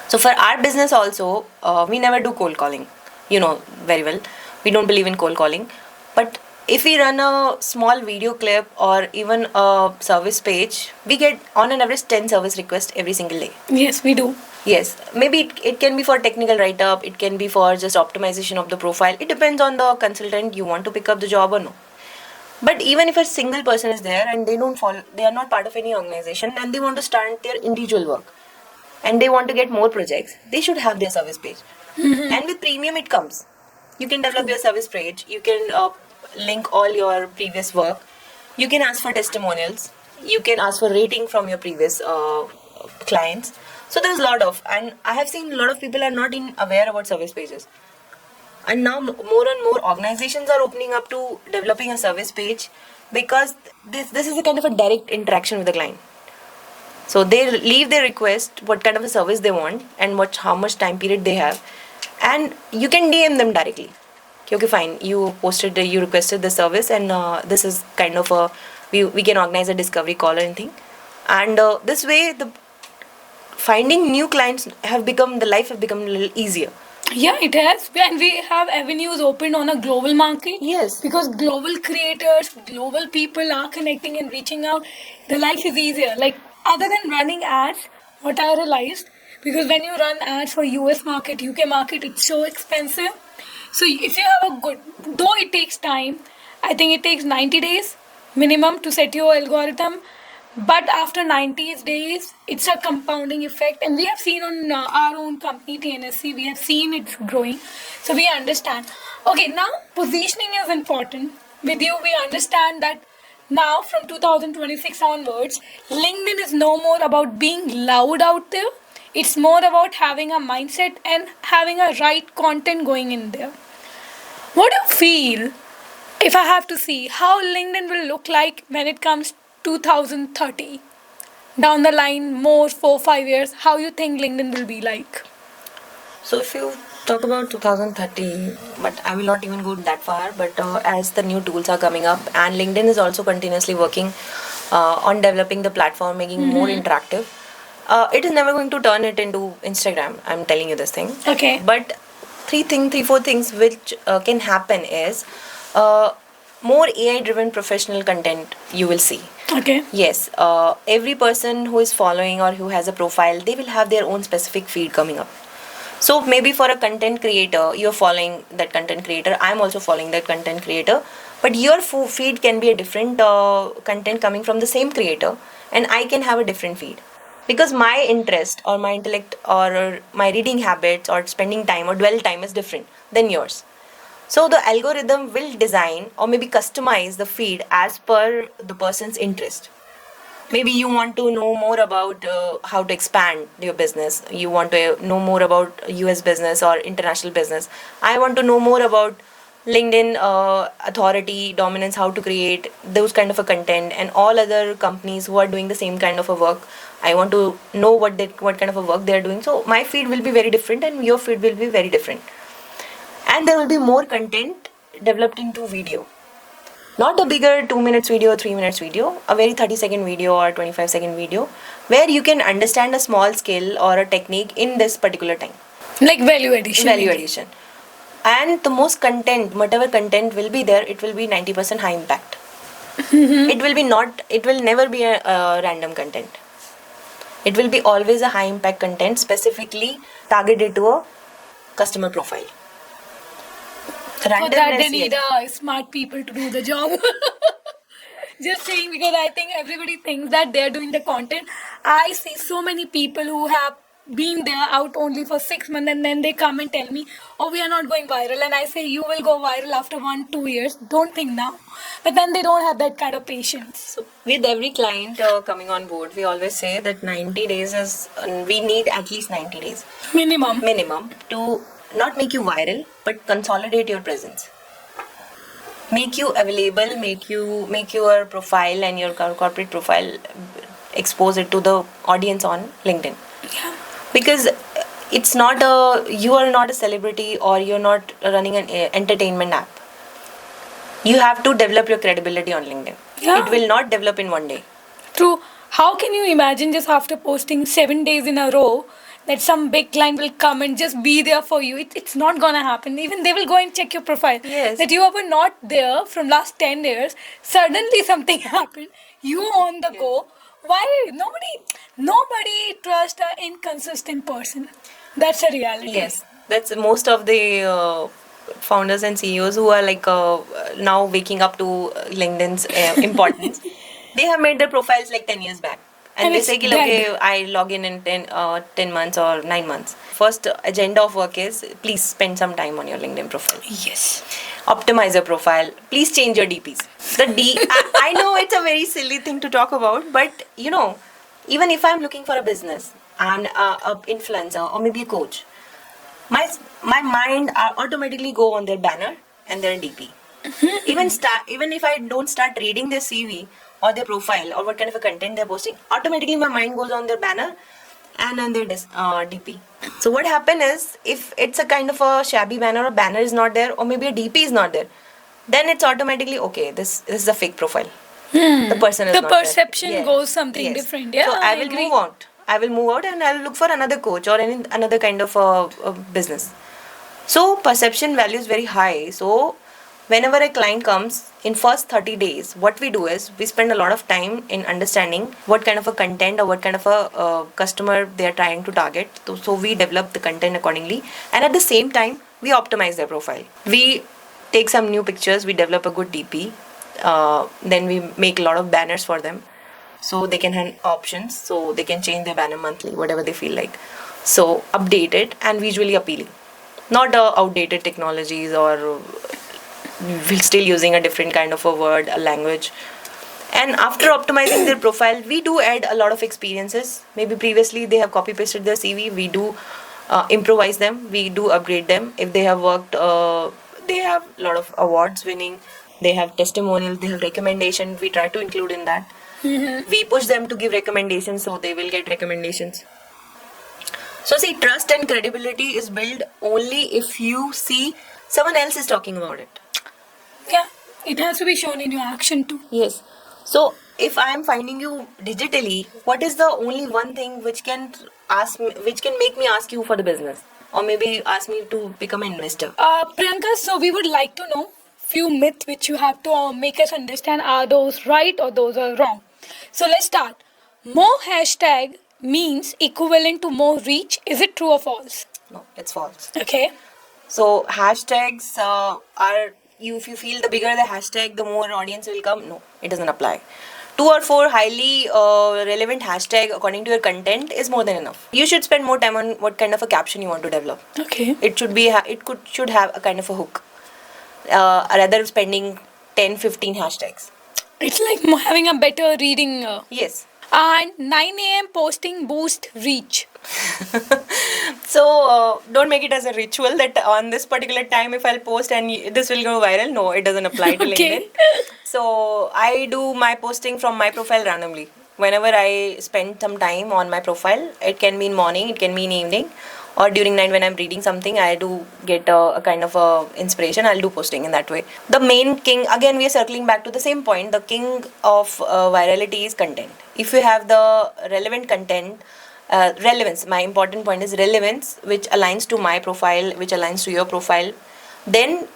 So for our business also, we never do cold calling. You know very well, we don't believe in cold calling. But if we run a small video clip or even a service page, we get on an average 10 service requests every single day. Yes, we do. Yes, maybe it can be for technical write-up, it can be for just optimization of the profile. It depends on the consultant, you want to pick up the job or no. But even if a single person is there and they don't follow, they are not part of any organization and they want to start their individual work and they want to get more projects, they should have their service page. And with premium, it comes. You can develop your service page. You can link all your previous work. You can ask for testimonials. You can ask for rating from your previous clients. So there's a lot of, and I have seen a lot of people are not aware about service pages. And now more and more organizations are opening up to developing a service page because this is a kind of a direct interaction with the client. So they leave their request, what kind of a service they want, and how much time period they have, and you can DM them directly. Okay, fine. You requested the service, and this is kind of a we can organize a discovery call or anything. And this way, the finding new clients have become the life have become a little easier. Yeah, it has. And we have avenues opened on a global market. Yes. Because global creators, global people are connecting and reaching out. The life is easier. Like, other than running ads, what I realized, because when you run ads for US market, UK market, it's so expensive. So if you have a good, though it takes time, I think it takes 90 days minimum to set your algorithm. But after 90 days, it's a compounding effect, and we have seen on our own company TNSC, we have seen it's growing, so we understand. Okay, now positioning is important. With you, we understand that now from 2026 onwards, LinkedIn is no more about being loud out there. It's more about having a mindset and having a right content going in there. What do you feel if I have to see how LinkedIn will look like when it comes 2030 down the line, more 4 5 years, how you think LinkedIn will be like? So if you talk about 2030, but I will not even go that far. But as the new tools are coming up, and LinkedIn is also continuously working on developing the platform, making more interactive. It is never going to turn it into Instagram. I'm telling you this thing. Okay. But three, four things which can happen is more AI-driven professional content you will see. Okay. Yes, every person who is following or who has a profile, they will have their own specific feed coming up. So maybe for a content creator, you're following that content creator. I'm also following that content creator. But your feed can be a different content coming from the same creator, and I can have a different feed. Because my interest or my intellect or my reading habits or spending time or dwell time is different than yours. So the algorithm will design or maybe customize the feed as per the person's interest. Maybe you want to know more about how to expand your business. You want to know more about US business or international business. I want to know more about LinkedIn authority, dominance, how to create those kind of a content, and all other companies who are doing the same kind of a work. I want to know what kind of a work they are doing. So my feed will be very different, and your feed will be very different. And there will be more content developed into video. Not a bigger 2 minutes video, 3 minutes video, a very 30-second video or 25-second video where you can understand a small skill or a technique in this particular time. Like value addition. Value addition. And the most content, whatever content will be there, it will be 90% high impact. It will never be a random content. It will be always a high impact content specifically targeted to a customer profile. For that, they Randomness, need yes. smart people to do the job. Just saying, because I think everybody thinks that they're doing the content. I see so many people who have been there out only for 6 months, and then they come and tell me, oh, we are not going viral. And I say, you will go viral after 1 2 years. Don't think now. But then they don't have that kind of patience. So with every client coming on board, we always say that 90 days is, we need at least 90 days Minimum. to not make you viral, but consolidate your presence. Make you available, make your profile and your corporate profile, expose it to the audience on LinkedIn. Yeah. Because it's not you are not a celebrity or you're not running an entertainment app. You have to develop your credibility on LinkedIn. Yeah. It will not develop in one day. True. How can you imagine just after posting 7 days in a row that some big client will come and just be there for you? It's not gonna happen. Even they will go and check your profile. Yes. That you were not there from last 10 years. Suddenly something happened. You on the go. Why? Nobody trusts an inconsistent person. That's a reality. Yes, that's most of the founders and CEOs who are like now waking up to LinkedIn's importance. They have made their profiles like 10 years back. And they it's say, dead. okay, I log in 10 months or 9 months. First agenda of work is please spend some time on your LinkedIn profile. Yes. Optimize your profile. Please change your DPs. I know it's a very silly thing to talk about, but even if I'm looking for a business and a influencer or maybe a coach, my mind automatically go on their banner and their DP. Even if I don't start reading their CV or their profile or what kind of a content they're posting, automatically my mind goes on their banner and on their DP. So what happen is, if it's a kind of a shabby banner or banner is not there or maybe a DP is not there, then it's automatically okay, this is a fake profile. The person is The not there. perception Yes. goes something Yes. different. Yeah, So I I will agree. move out. I will move out and I'll look for another coach or any another kind of business. So perception value is very high. So whenever a client comes in first 30 days, what we do is we spend a lot of time in understanding what kind of a content or what kind of a customer they are trying to target. So we develop the content accordingly, and at the same time we optimize their profile. We take some new pictures, we develop a good DP, then we make a lot of banners for them so they can have options, so they can change their banner monthly whatever they feel like, so updated and visually appealing, not outdated technologies or we're still using a different kind of a word, a language. And after optimizing their profile, we do add a lot of experiences. Maybe previously they have copy pasted their CV, we do improvise them, we do upgrade them. If they have worked, they have a lot of awards winning, they have testimonials, they have recommendation, we try to include in that. We push them to give recommendations, so they will get recommendations. So see, trust and credibility is built only if you see someone else is talking about it. Yeah, it has to be shown in your action too. Yes. So if I am finding you digitally, what is the only one thing which can which can make me ask you for the business, or maybe ask me to become an investor? Priyanka, so we would like to know few myths which you have to make us understand, are those right or those are wrong. So let's start. More hashtag means equivalent to more reach. Is it true or false? No, it's false. Okay. So hashtags are you if you feel the bigger the hashtag, the more audience will come. No, it doesn't apply. 2 or 4 highly relevant hashtag according to your content is more than enough. You should spend more time on what kind of a caption you want to develop. Okay. It should be should have a kind of a hook. Rather spending 10, 15 hashtags. It's like having a better reading. Yes. And 9 a.m. posting boost reach. So don't make it as a ritual that on this particular time if I'll post and this will go viral. No, it doesn't apply to Okay. LinkedIn. So I do my posting from my profile randomly. Whenever I spend some time on my profile, it can be in morning, it can be in evening, or during night when I'm reading something, I do get a kind of a inspiration. I'll do posting in that way. The main king, again, we are circling back to the same point. The king of virality is content. If you have the relevant content, relevance, my important point is relevance, which aligns to my profile, which aligns to your profile, then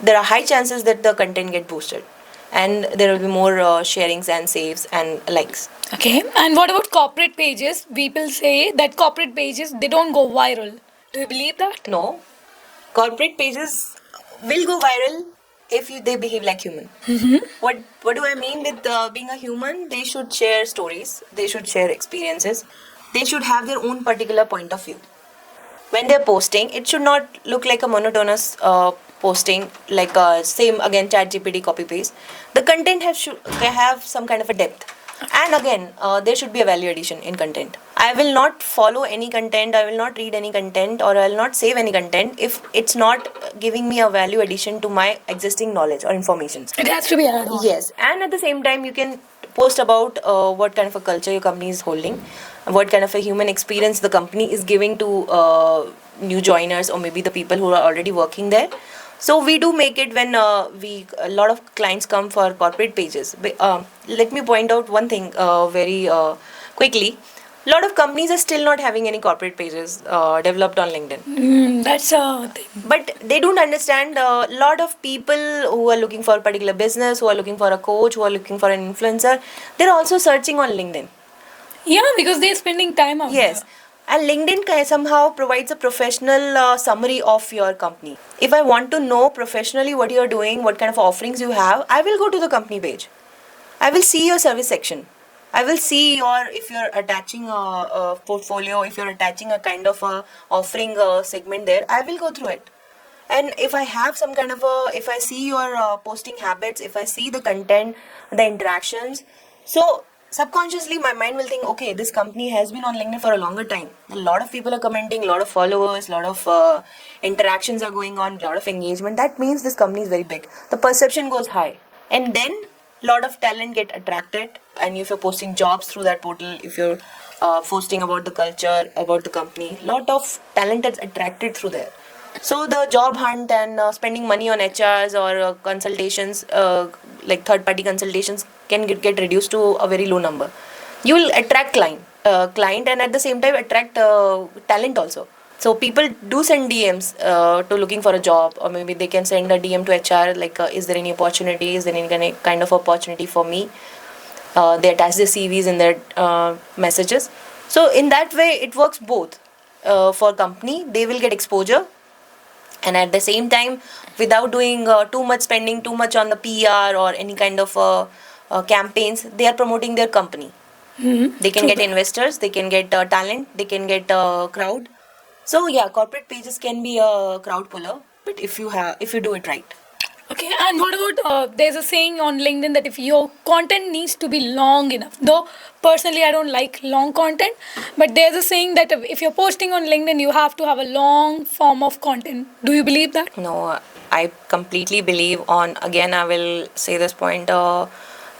there are high chances that the content get boosted and there will be more sharings and saves and likes. Okay. And what about corporate pages? People say that corporate pages, they don't go viral. Do you believe that? No, corporate pages will go viral if they behave like human. What do I mean with being a human? They should share stories, they should share experiences, they should have their own particular point of view. When they're posting, it should not look like a monotonous posting, like same again chat GPT copy paste. The content should have some kind of a depth. And again, there should be a value addition in content. I will not follow any content, I will not read any content, or I will not save any content if it's not giving me a value addition to my existing knowledge or information. It has to be added on. Yes, and at the same time, you can post about what kind of a culture your company is holding, what kind of a human experience the company is giving to new joiners or maybe the people who are already working there. So we do make it when a lot of clients come for corporate pages. Let me point out one thing very quickly. A lot of companies are still not having any corporate pages developed on LinkedIn. That's a thing. But they don't understand a lot of people who are looking for a particular business, who are looking for a coach, who are looking for an influencer, they're also searching on LinkedIn. Yeah, because they're spending time out Yes. there. And LinkedIn somehow provides a professional summary of your company. If I want to know professionally what you're doing, what kind of offerings you have, I will go to the company page. I will see your service section. I will see if you're attaching a portfolio, if you're attaching a kind of a offering segment there, I will go through it. And if I have some kind of if I see your posting habits, if I see the content, the interactions, so subconsciously my mind will think, okay, this company has been on LinkedIn for a longer time. A lot of people are commenting, a lot of followers, a lot of interactions are going on, a lot of engagement. That means this company is very big. The perception goes high. And then a lot of talent get attracted. And if you're posting jobs through that portal, if you're posting about the culture, about the company, a lot of talent is attracted through there. So the job hunt and spending money on HRs or consultations, like third-party consultations, can get reduced to a very low number. You will attract client, and at the same time attract talent also. So people do send DMs to looking for a job, or maybe they can send a DM to HR like, is there any opportunity? Is there any kind of opportunity for me? They attach their CVs in their messages. So in that way, it works both. For company, they will get exposure, and at the same time, without doing too much spending too much on the PR or any kind of campaigns, they are promoting their company. They can True get that. investors, they can get talent, they can get crowd. So yeah, corporate pages can be a crowd puller, but if you do it right. Okay, and what about there's a saying on LinkedIn that if your content needs to be long enough, though personally I don't like long content, but there's a saying that if you're posting on LinkedIn, you have to have a long form of content. Do you believe that? No, I completely believe on, again, I will say this point,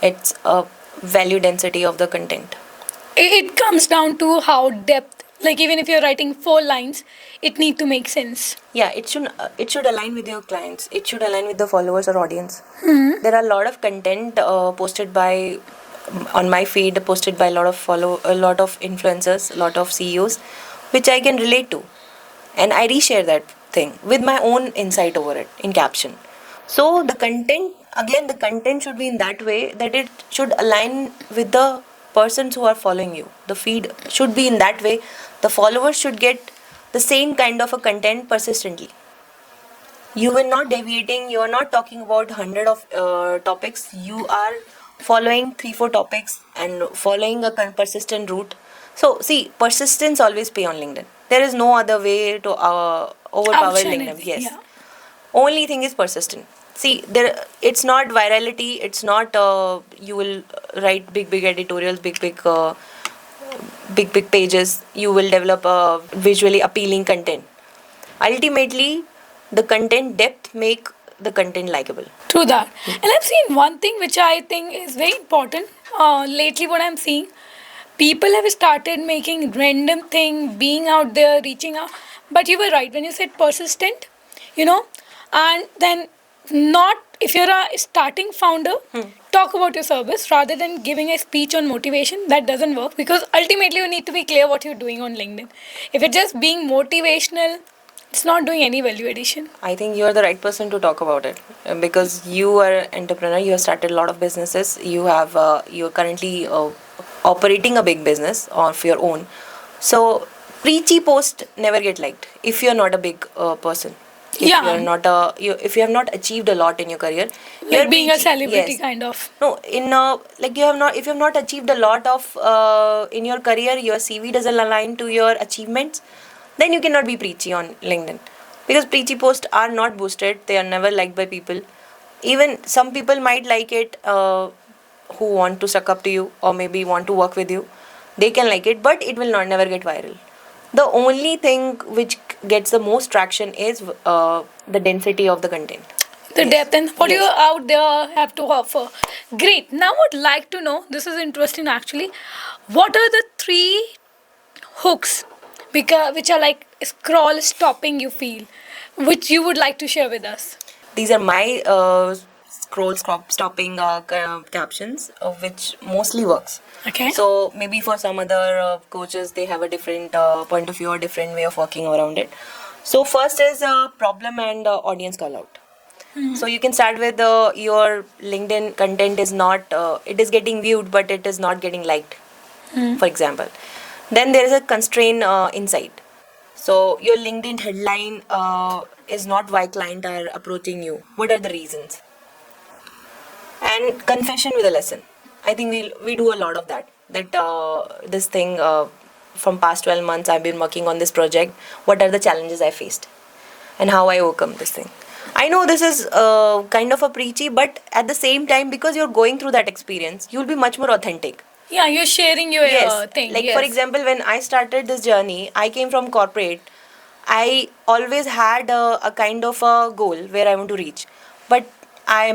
it's a value density of the content. It comes down to how depth. Like even if you're writing 4 lines, it need to make sense. Yeah, it should align with your clients. It should align with the followers or audience. There are a lot of content posted by on my feed, posted by a lot of influencers, a lot of CEOs, which I can relate to, and I reshare that thing with my own insight over it in caption. So the content should be in that way that it should align with the persons who are following you. The feed should be in that way. The followers should get the same kind of a content persistently. You are not deviating. You are not talking about hundred of topics. You are following 3 4 topics and following a persistent route. So see, persistence always pay on LinkedIn. There is no other way to overpower Outshine LinkedIn. it. Yes, Yeah. only thing is persistent. See, there it's not virality. It's not you will write big editorials, big pages. You will develop a visually appealing content. Ultimately, the content depth make the content likable. True that. And I've seen one thing which I think is very important. Lately, what I'm seeing, people have started making random thing, being out there, reaching out. But you were right when you said persistent, you know, and then not if you're a starting founder, talk about your service rather than giving a speech on motivation. That doesn't work because ultimately you need to be clear what you're doing on LinkedIn. If it's just being motivational, it's not doing any value addition. I think you are the right person to talk about it because you are an entrepreneur. You have started a lot of businesses. You're currently operating a big business of your own. So preachy post never get liked if you're not a big person. If Yeah. you're not if you have not achieved a lot in your career, Like being a preachy. celebrity Yes. kind of. No, in like you have not if you have not achieved a lot of in your career, your CV doesn't align to your achievements, then you cannot be preachy on LinkedIn because preachy posts are not boosted. They are never liked by people. Even some people might like it who want to suck up to you or maybe want to work with you. They can like it, but it will not never get viral. The only thing which gets the most traction is the density of the content. The Yes. depth and what you Yes. out there have to offer. Great. Now, I would like to know this is interesting actually. What are the 3 hooks which are like scroll stopping you feel, which you would like to share with us? These are my stopping captions, which mostly works. Okay. So maybe for some other coaches, they have a different point of view or different way of working around it. So first is problem and audience call out. So you can start with your LinkedIn content is not it is getting viewed, but it is not getting liked, for example. Then there is a constraint insight. So your LinkedIn headline is not why client are approaching you. What are the reasons? And confession with a lesson. I think we do a lot of that. That this thing from past 12 months I've been working on this project. What are the challenges I faced, and how I overcome this thing. I know this is kind of a preachy, but at the same time, because you're going through that experience, you'll be much more authentic. Yeah, you're sharing your Yes, thing. like Yes. for example, when I started this journey, I came from corporate. I always had a kind of a goal where I want to reach, but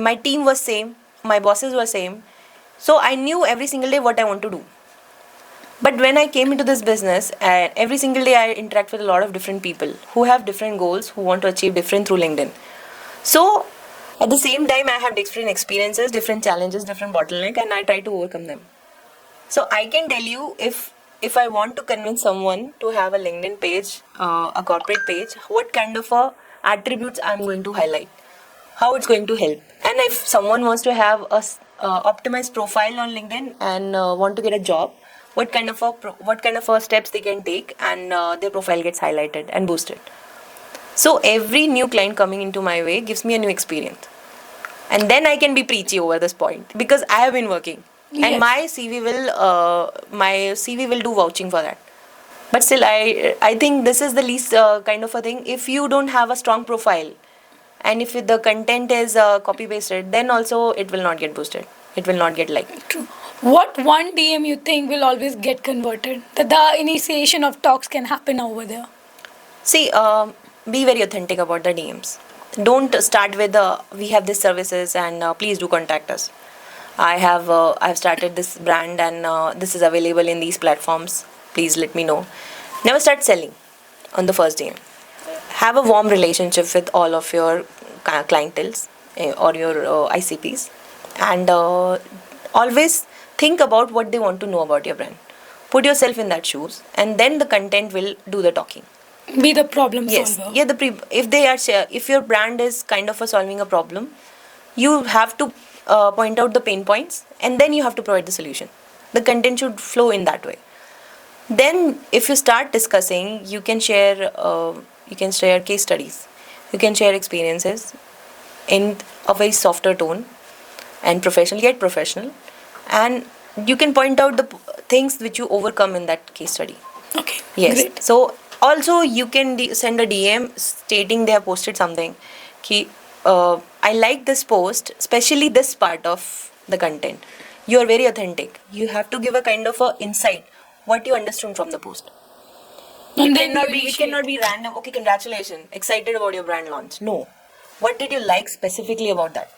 my team was same, my bosses were same, so I knew every single day what I want to do. But when I came into this business, every single day I interact with a lot of different people who have different goals, who want to achieve different through LinkedIn. So At the same time, I have different experiences, different challenges, different bottleneck, and I try to overcome them. So I can tell you, if I want to convince someone to have a LinkedIn page, a corporate page, what kind of attributes I'm going to highlight, how it's going to help, and if someone wants to have a optimized profile on LinkedIn and want to get a job, what kind of steps they can take, and their profile gets highlighted and boosted. So every new client coming into my way gives me a new experience. And then I can be preachy over this point because I have been working. Yes. And my CV will do vouching for that. But still, I think this is the least kind of a thing. If you don't have a strong profile, and if the content is copy pasted, then also it will not get boosted. It will not get liked. True. What one DM you think will always get converted? That the initiation of talks can happen over there. See, be very authentic about the DMs. Don't start with we have these services and please do contact us. I've started this brand and this is available in these platforms. Please let me know. Never start selling on the first DM. Have a warm relationship with all of your clienteles or your ICPs, and always think about what they want to know about your brand. Put yourself in that shoes, and then the content will do the talking. Be the problem Yes, solver. yeah. If your brand is kind of solving a problem, you have to point out the pain points, and then you have to provide the solution. The content should flow in that way. Then, if you start discussing, you can share case studies, you can share experiences in a very softer tone and professional, yet professional, and you can point out the things which you overcome in that case study. Okay. Yes. Great. So also you can send a DM stating they have posted something. Ki, I like this post, especially this part of the content. You are very authentic. You have to give a kind of a insight what you understood from the post. And It then cannot you be. It initiate. cannot be random. Okay, congratulations. Excited about your brand launch. No. What did you like specifically about that?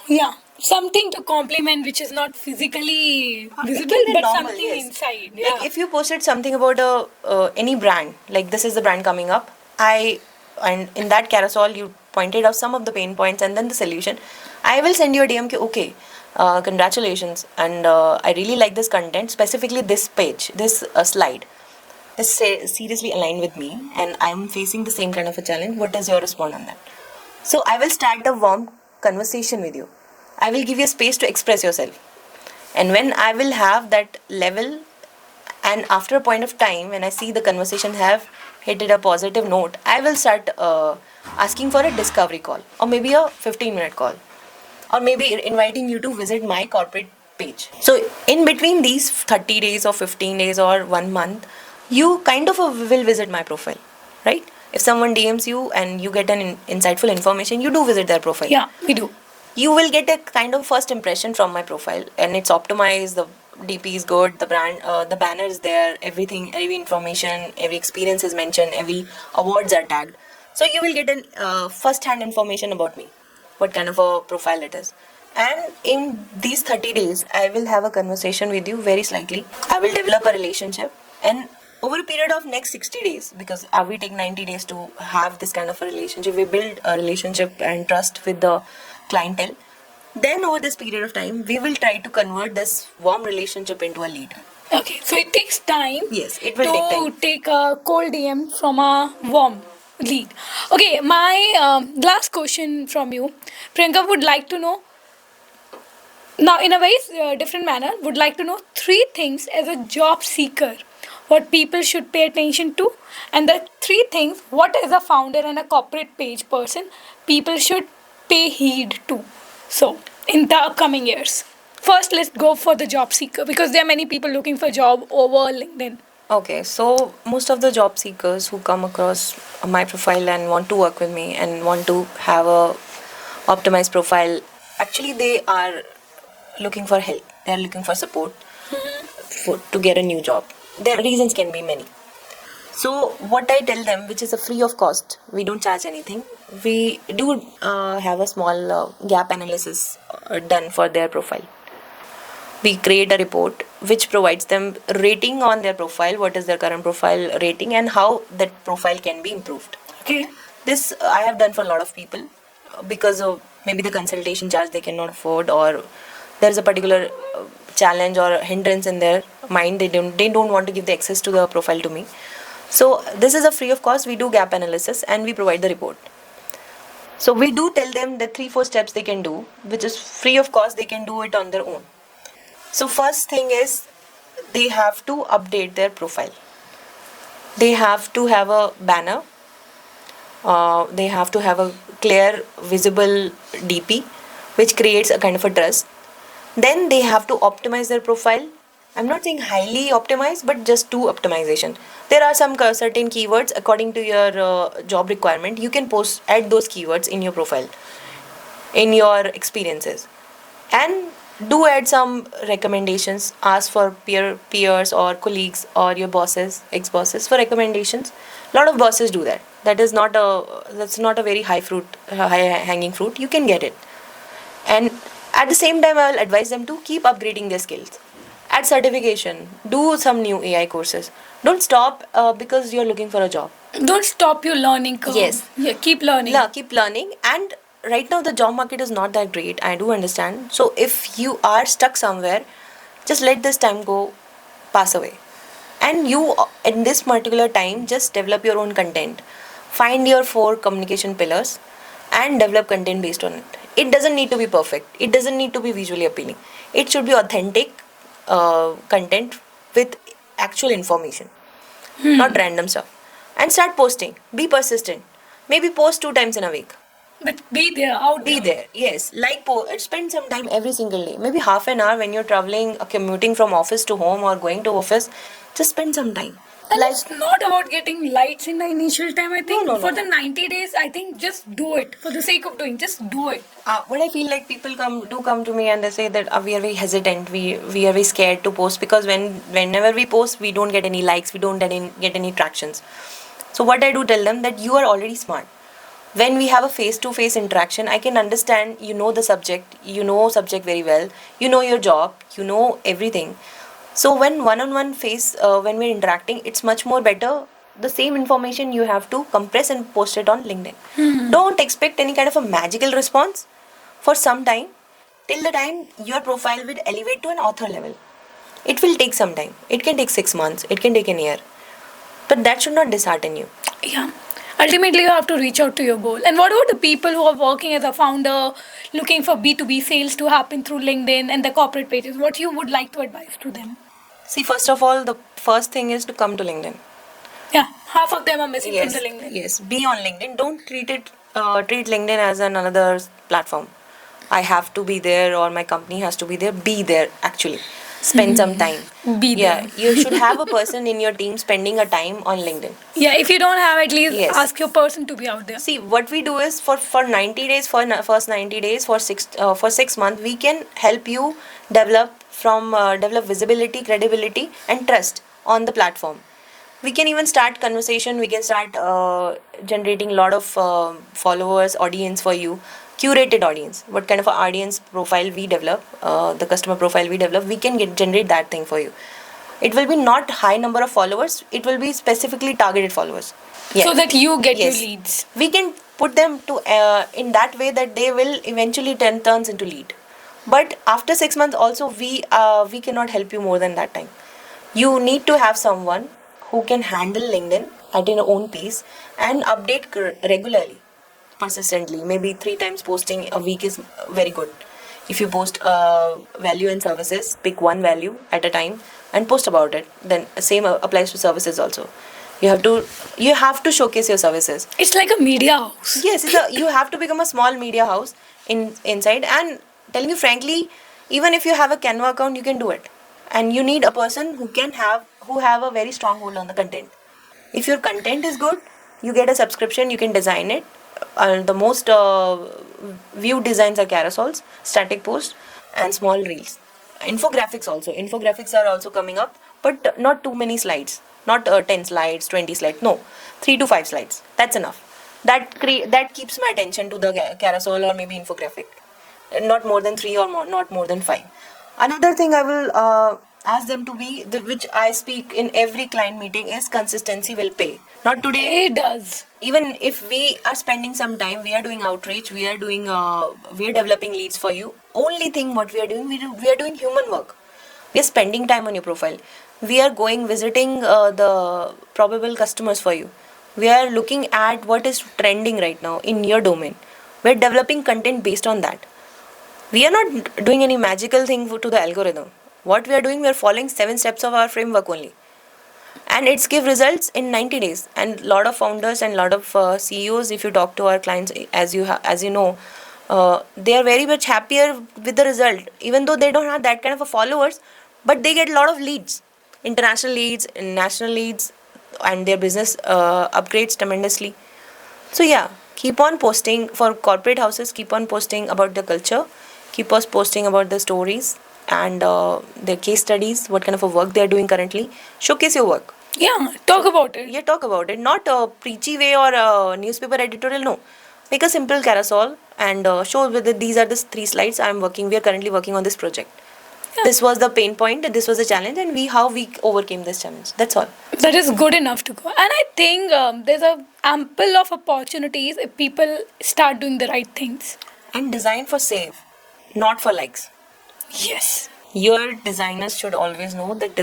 Yeah, something to compliment which is not physically It visible, can be but normal, something yes. inside. Like Yeah. if you posted something about any brand, like this is the brand coming up, and in that carousel you pointed out some of the pain points and then the solution. I will send you a DM. Okay, congratulations, and I really like this content, specifically this page, this slide. This seriously aligned with me, and I'm facing the same kind of a challenge. What is your response on that? So I will start a warm conversation with you. I will give you space to express yourself. And when I will have that level, and after a point of time, when I see the conversation have hit a positive note, I will start asking for a discovery call, or maybe a 15-minute call, or maybe inviting you to visit my corporate page. So in between these 30 days or 15 days or 1 month, you kind of will visit my profile, right? If someone DMs you and you get an insightful information, you do visit their profile. Yeah, we do. You will get a kind of first impression from my profile, and it's optimized. The DP is good, the brand, the banner is there, everything, every information, every experience is mentioned, every awards are tagged. So you will get an first-hand information about me, what kind of a profile it is. And in these 30 days, I will have a conversation with you very slightly. I will develop a relationship, and over a period of next 60 days, because we take 90 days to have this kind of a relationship, we build a relationship and trust with the clientele. Then over this period of time, we will try to convert this warm relationship into a lead. Okay, so it takes time. Yes, it will take time. To take a cold DM from a warm lead. Okay, my last question from you, Priyanka, would like to know now in a very different manner. Would like to know 3 things as a job seeker what people should pay attention to, and the 3 things what as a founder and a corporate page person people should pay heed to. So in the upcoming years, first let's go for the job seeker because there are many people looking for job over LinkedIn. Okay, so most of the job seekers who come across my profile and want to work with me and want to have a optimized profile, actually they are looking for help. They are looking for support to get a new job. Their reasons can be many. So what I tell them, which is a free of cost, we don't charge anything. We do have a small gap analysis done for their profile. We create a report which provides them rating on their profile, what is their current profile rating, and how that profile can be improved. Okay. This I have done for a lot of people because of maybe the consultation charge they cannot afford, or there's a particular challenge or hindrance in their mind, they don't want to give the access to the profile to me. So this is a free of cost. We do gap analysis and we provide the report. So we do tell them the 3-4 steps they can do, which is free of cost. They can do it on their own. So first thing is they have to update their profile. They have to have a banner. They have to have a clear, visible DP, which creates a kind of a trust. Then they have to optimize their profile. I'm not saying highly optimized, but just do optimization. There are some certain keywords according to your job requirement. You can add those keywords in your profile, in your experiences, and do add some recommendations. Ask for peers or colleagues or your bosses, ex-bosses for recommendations. A lot of bosses do that. That's not a very high hanging fruit. You can get it. And at the same time, I will advise them to keep upgrading their skills. Add certification. Do some new AI courses. Don't stop because you're looking for a job. Don't stop your learning curve. Yes. Yeah, keep learning. Yeah, keep learning. And right now, the job market is not that great. I do understand. So if you are stuck somewhere, just let this time go pass away. And you, in this particular time, just develop your own content. Find your 4 communication pillars and develop content based on it. It doesn't need to be perfect. It doesn't need to be visually appealing. It should be authentic content with actual information, not random stuff. And start posting. Be persistent. Maybe post 2 times in a week. But be there, out Be there, yes. Like, spend some time every single day. Maybe half an hour when you're traveling, commuting from office to home or going to office. Just spend some time. And it's not about getting lights in the initial time. I think No. for the 90 days, I think just do it for the sake of doing. Just do it. What I feel like people come to me and they say that we are very hesitant. We are very scared to post because whenever we post, we don't get any likes. We don't get any tractions. So what I do tell them that you are already smart. When we have a face-to-face interaction, I can understand you know the subject. You know subject very well. You know your job. You know everything. So when one-on-one when we're interacting, it's much more better. The same information you have to compress and post it on LinkedIn. Don't expect any kind of a magical response for some time, till the time your profile will elevate to an author level. It will take some time. It can take 6 months. It can take an year. But that should not dishearten you. Yeah. Ultimately, you have to reach out to your goal. And what about the people who are working as a founder, looking for B2B sales to happen through LinkedIn and the corporate pages? What you would like to advise to them? See, first of all, the first thing is to come to LinkedIn. Yeah, half of them are missing from the LinkedIn. Yes, be on LinkedIn. Don't treat LinkedIn as another platform. I have to be there or my company has to be there. Be there, actually. Spend some time. Be there. Yeah, you should have a person in your team spending a time on LinkedIn. Yeah, if you don't have, at least Yes. ask your person to be out there. See, what we do is for 90 days, first 90 days, for 6 months, we can help you develop visibility, credibility, and trust on the platform. We can even start conversation. We can start generating a lot of followers, audience for you, curated audience. What kind of an audience profile we develop, the customer profile we develop, we can generate that thing for you. It will be not high number of followers. It will be specifically targeted followers. Yeah. So that you get Yes. your leads. We can put them to in that way that they will eventually turns into lead. But after 6 months, also we cannot help you more than that time. You need to have someone who can handle LinkedIn at your own pace and update regularly, persistently. Maybe 3 times posting a week is very good. If you post value and services, pick one value at a time and post about it. Then same applies to services also. You have to showcase your services. It's like a media house. Yes, you have to become a small media house inside. And telling you frankly, even if you have a Canva account, you can do it. And you need a person who have a very strong hold on the content. If your content is good, you get a subscription. You can design it. The most viewed designs are carousels, static posts, and small reels. Infographics also. Infographics are also coming up, but not too many slides. Not 10 slides, 20 slides. No, 3 to 5 slides. That's enough. That keeps my attention to the carousel or maybe infographic. Not more than 3 or not more than 5. Another thing I will ask them to be which I speak in every client meeting is consistency will pay. Not today. It does. Even if we are spending some time, we are doing outreach, we are developing leads for you. Only thing what we are doing, we are doing human work. We are spending time on your profile. We are going visiting the probable customers for you. We are looking at what is trending right now in your domain. We are developing content based on that. We are not doing any magical thing to the algorithm. What we are doing, we are following 7 steps of our framework only, and it's give results in 90 days. And lot of founders and lot of CEOs, if you talk to our clients, as you know, they are very much happier with the result, even though they don't have that kind of a followers, but they get a lot of leads, international leads, national leads, and their business upgrades tremendously. So yeah, keep on posting for corporate houses. Keep on posting about the culture. Keep us posting about the stories and their case studies. What kind of a work they are doing currently. Showcase your work. Yeah, talk about it. Yeah, talk about it. Not a preachy way or a newspaper editorial. No, make a simple carousel and show whether these are the 3 slides I'm working. We are currently working on this project. Yeah. This was the pain point. This was the challenge, and how we overcame this challenge. That's all. That is good enough to go. And I think there's a ample of opportunities if people start doing the right things. And design for save, not for likes. Yes. Your designers should always know that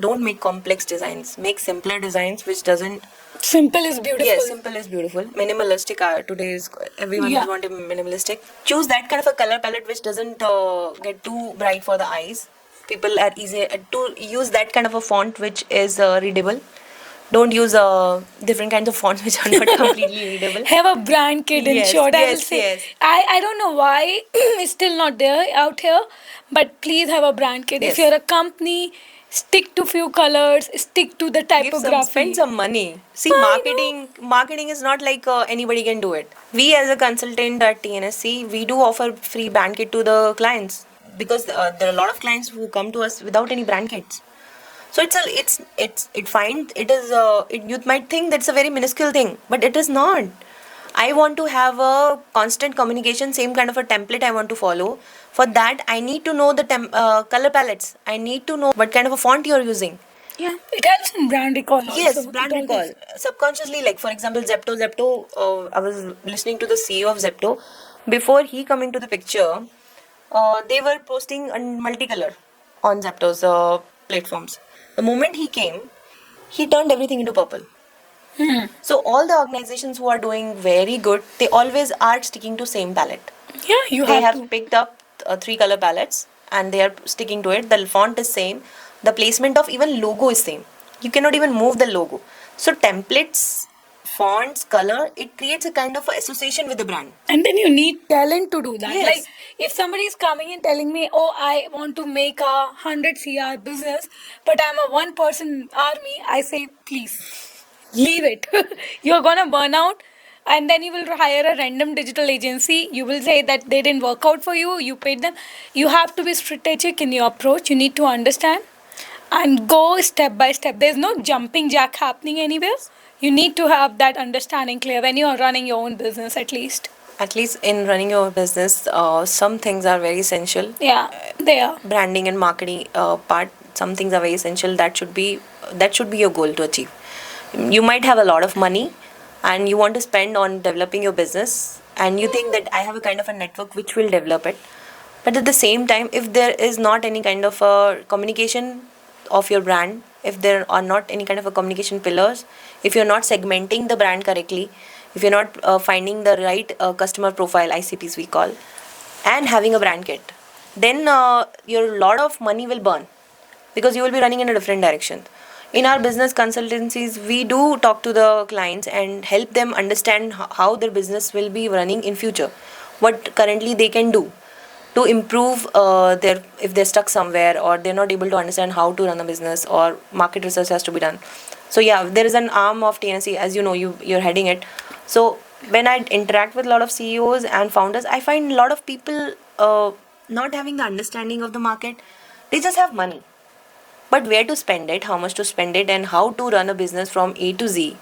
don't make complex designs. Make simpler designs which doesn't. Simple is beautiful. Yes, simple is beautiful. Minimalistic today is everyone is wanting minimalistic. Choose that kind of a color palette which doesn't get too bright for the eyes. People are easy to use that kind of a font which is readable. Don't use different kinds of fonts which are not completely readable. Have a brand kit in Yes, short. I will yes, say. yes. I don't know why it's still not there out here, but please have a brand kit. If Yes. you're a company, stick to few colors, stick to the typography. Spend some money. See, marketing is not like anybody can do it. We as a consultant at TNSC, we do offer free brand kit to the clients because there are a lot of clients who come to us without any brand kits. So you might think that's a very minuscule thing, but it is not. I want to have a constant communication, same kind of a template I want to follow. For that, I need to know the color palettes. I need to know what kind of a font you're using. Yeah, it helps in brand recall also. Yes, brand It recall. always- Subconsciously, like for example, Zepto. I was listening to the CEO of Zepto. Before he come into the picture, they were posting on multicolor on Zepto's platforms. The moment he came, he turned everything into purple. So all the organizations who are doing very good, they always are sticking to same palette. Yeah, you They have have to. picked up 3 color palettes and they are sticking to it. The font is same. The placement of even logo is same. You cannot even move the logo. So templates, fonts, color, it creates a kind of association with the brand. And then you need talent to do that. Yes. Like, if somebody is coming and telling me, oh, I want to make a 100 CR business, but I'm a one-person army, I say, please, leave it. You're gonna burn out, and then you will hire a random digital agency. You will say that they didn't work out for you, you paid them. You have to be strategic in your approach. You need to understand and go step by step. There's no jumping jack happening anywhere. You need to have that understanding clear when you are running your own business, at least. At least in running your business, some things are very essential. Yeah, they are. Branding and marketing part, some things are very essential. That should be your goal to achieve. You might have a lot of money and you want to spend on developing your business, and you think that I have a kind of a network which will develop it. But at the same time, if there is not any kind of a communication of your brand, if there are not any kind of a communication pillars, if you're not segmenting the brand correctly, if you're not finding the right customer profile, ICPs we call, and having a brand kit, then your lot of money will burn because you will be running in a different direction. In our business consultancies, we do talk to the clients and help them understand how their business will be running in future, what currently they can do to improve their, if they're stuck somewhere or they're not able to understand how to run a business, or market research has to be done. So yeah, there is an arm of TNC, as you know, you're heading it. So when I interact with a lot of CEOs and founders, I find a lot of people not having the understanding of the market. They just have money, but where to spend it, how much to spend it, and how to run a business from A to Z.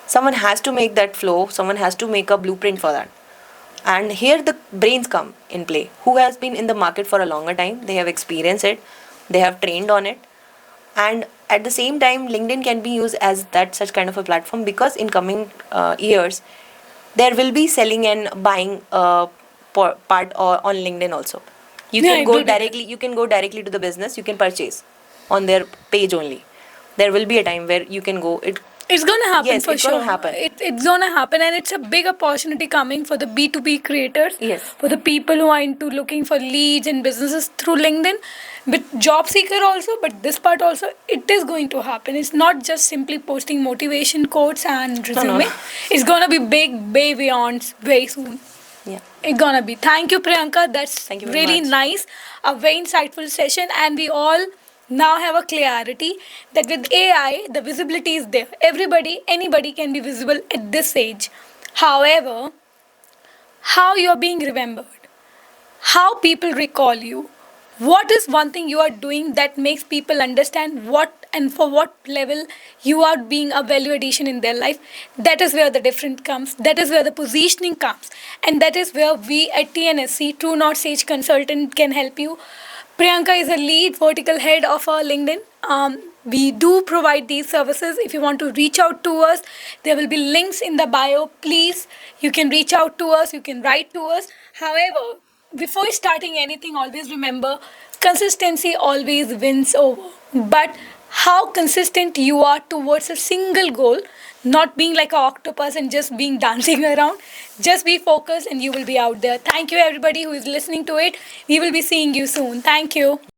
Someone has to make that flow. Someone has to make a blueprint for that. And here the brains come in play. Who has been in the market for a longer time? They have experienced it. They have trained on it. And at the same time, LinkedIn can be used as that such kind of a platform, because in coming years there will be selling and buying part on LinkedIn also. You Yeah, can I go do that. directly, you can go directly to the business, you can purchase on their page only. There will be a time where you can go it. It's gonna happen Yes, for it's gonna sure. happen. It's gonna happen, and it's a big opportunity coming for the B2B creators, Yes. for the people who are into looking for leads and businesses through LinkedIn, but job seeker also. But this part also, it is going to happen. It's not just simply posting motivation quotes and No, no, resume. no. It's gonna be big, way beyond, very soon. Yeah. It's gonna be. Thank you, Priyanka. That's Thank you very really much. nice. A very insightful session, and we all now have a clarity that with AI, the visibility is there. Everybody, anybody can be visible at this age. However, how you're being remembered, how people recall you, what is one thing you are doing that makes people understand what and for what level you are being a value addition in their life. That is where the difference comes, that is where the positioning comes, and that is where we at TNSC, True North Sage Consultant, can help you. Priyanka is a lead vertical head of our LinkedIn. We do provide these services. If you want to reach out to us, there will be links in the bio. Please, you can reach out to us, you can write to us. However, before starting anything, always remember consistency always wins over. But how consistent you are towards a single goal, not being like an octopus and just being dancing around. Just be focused and you will be out there. Thank you, everybody who is listening to it. We will be seeing you soon. Thank you.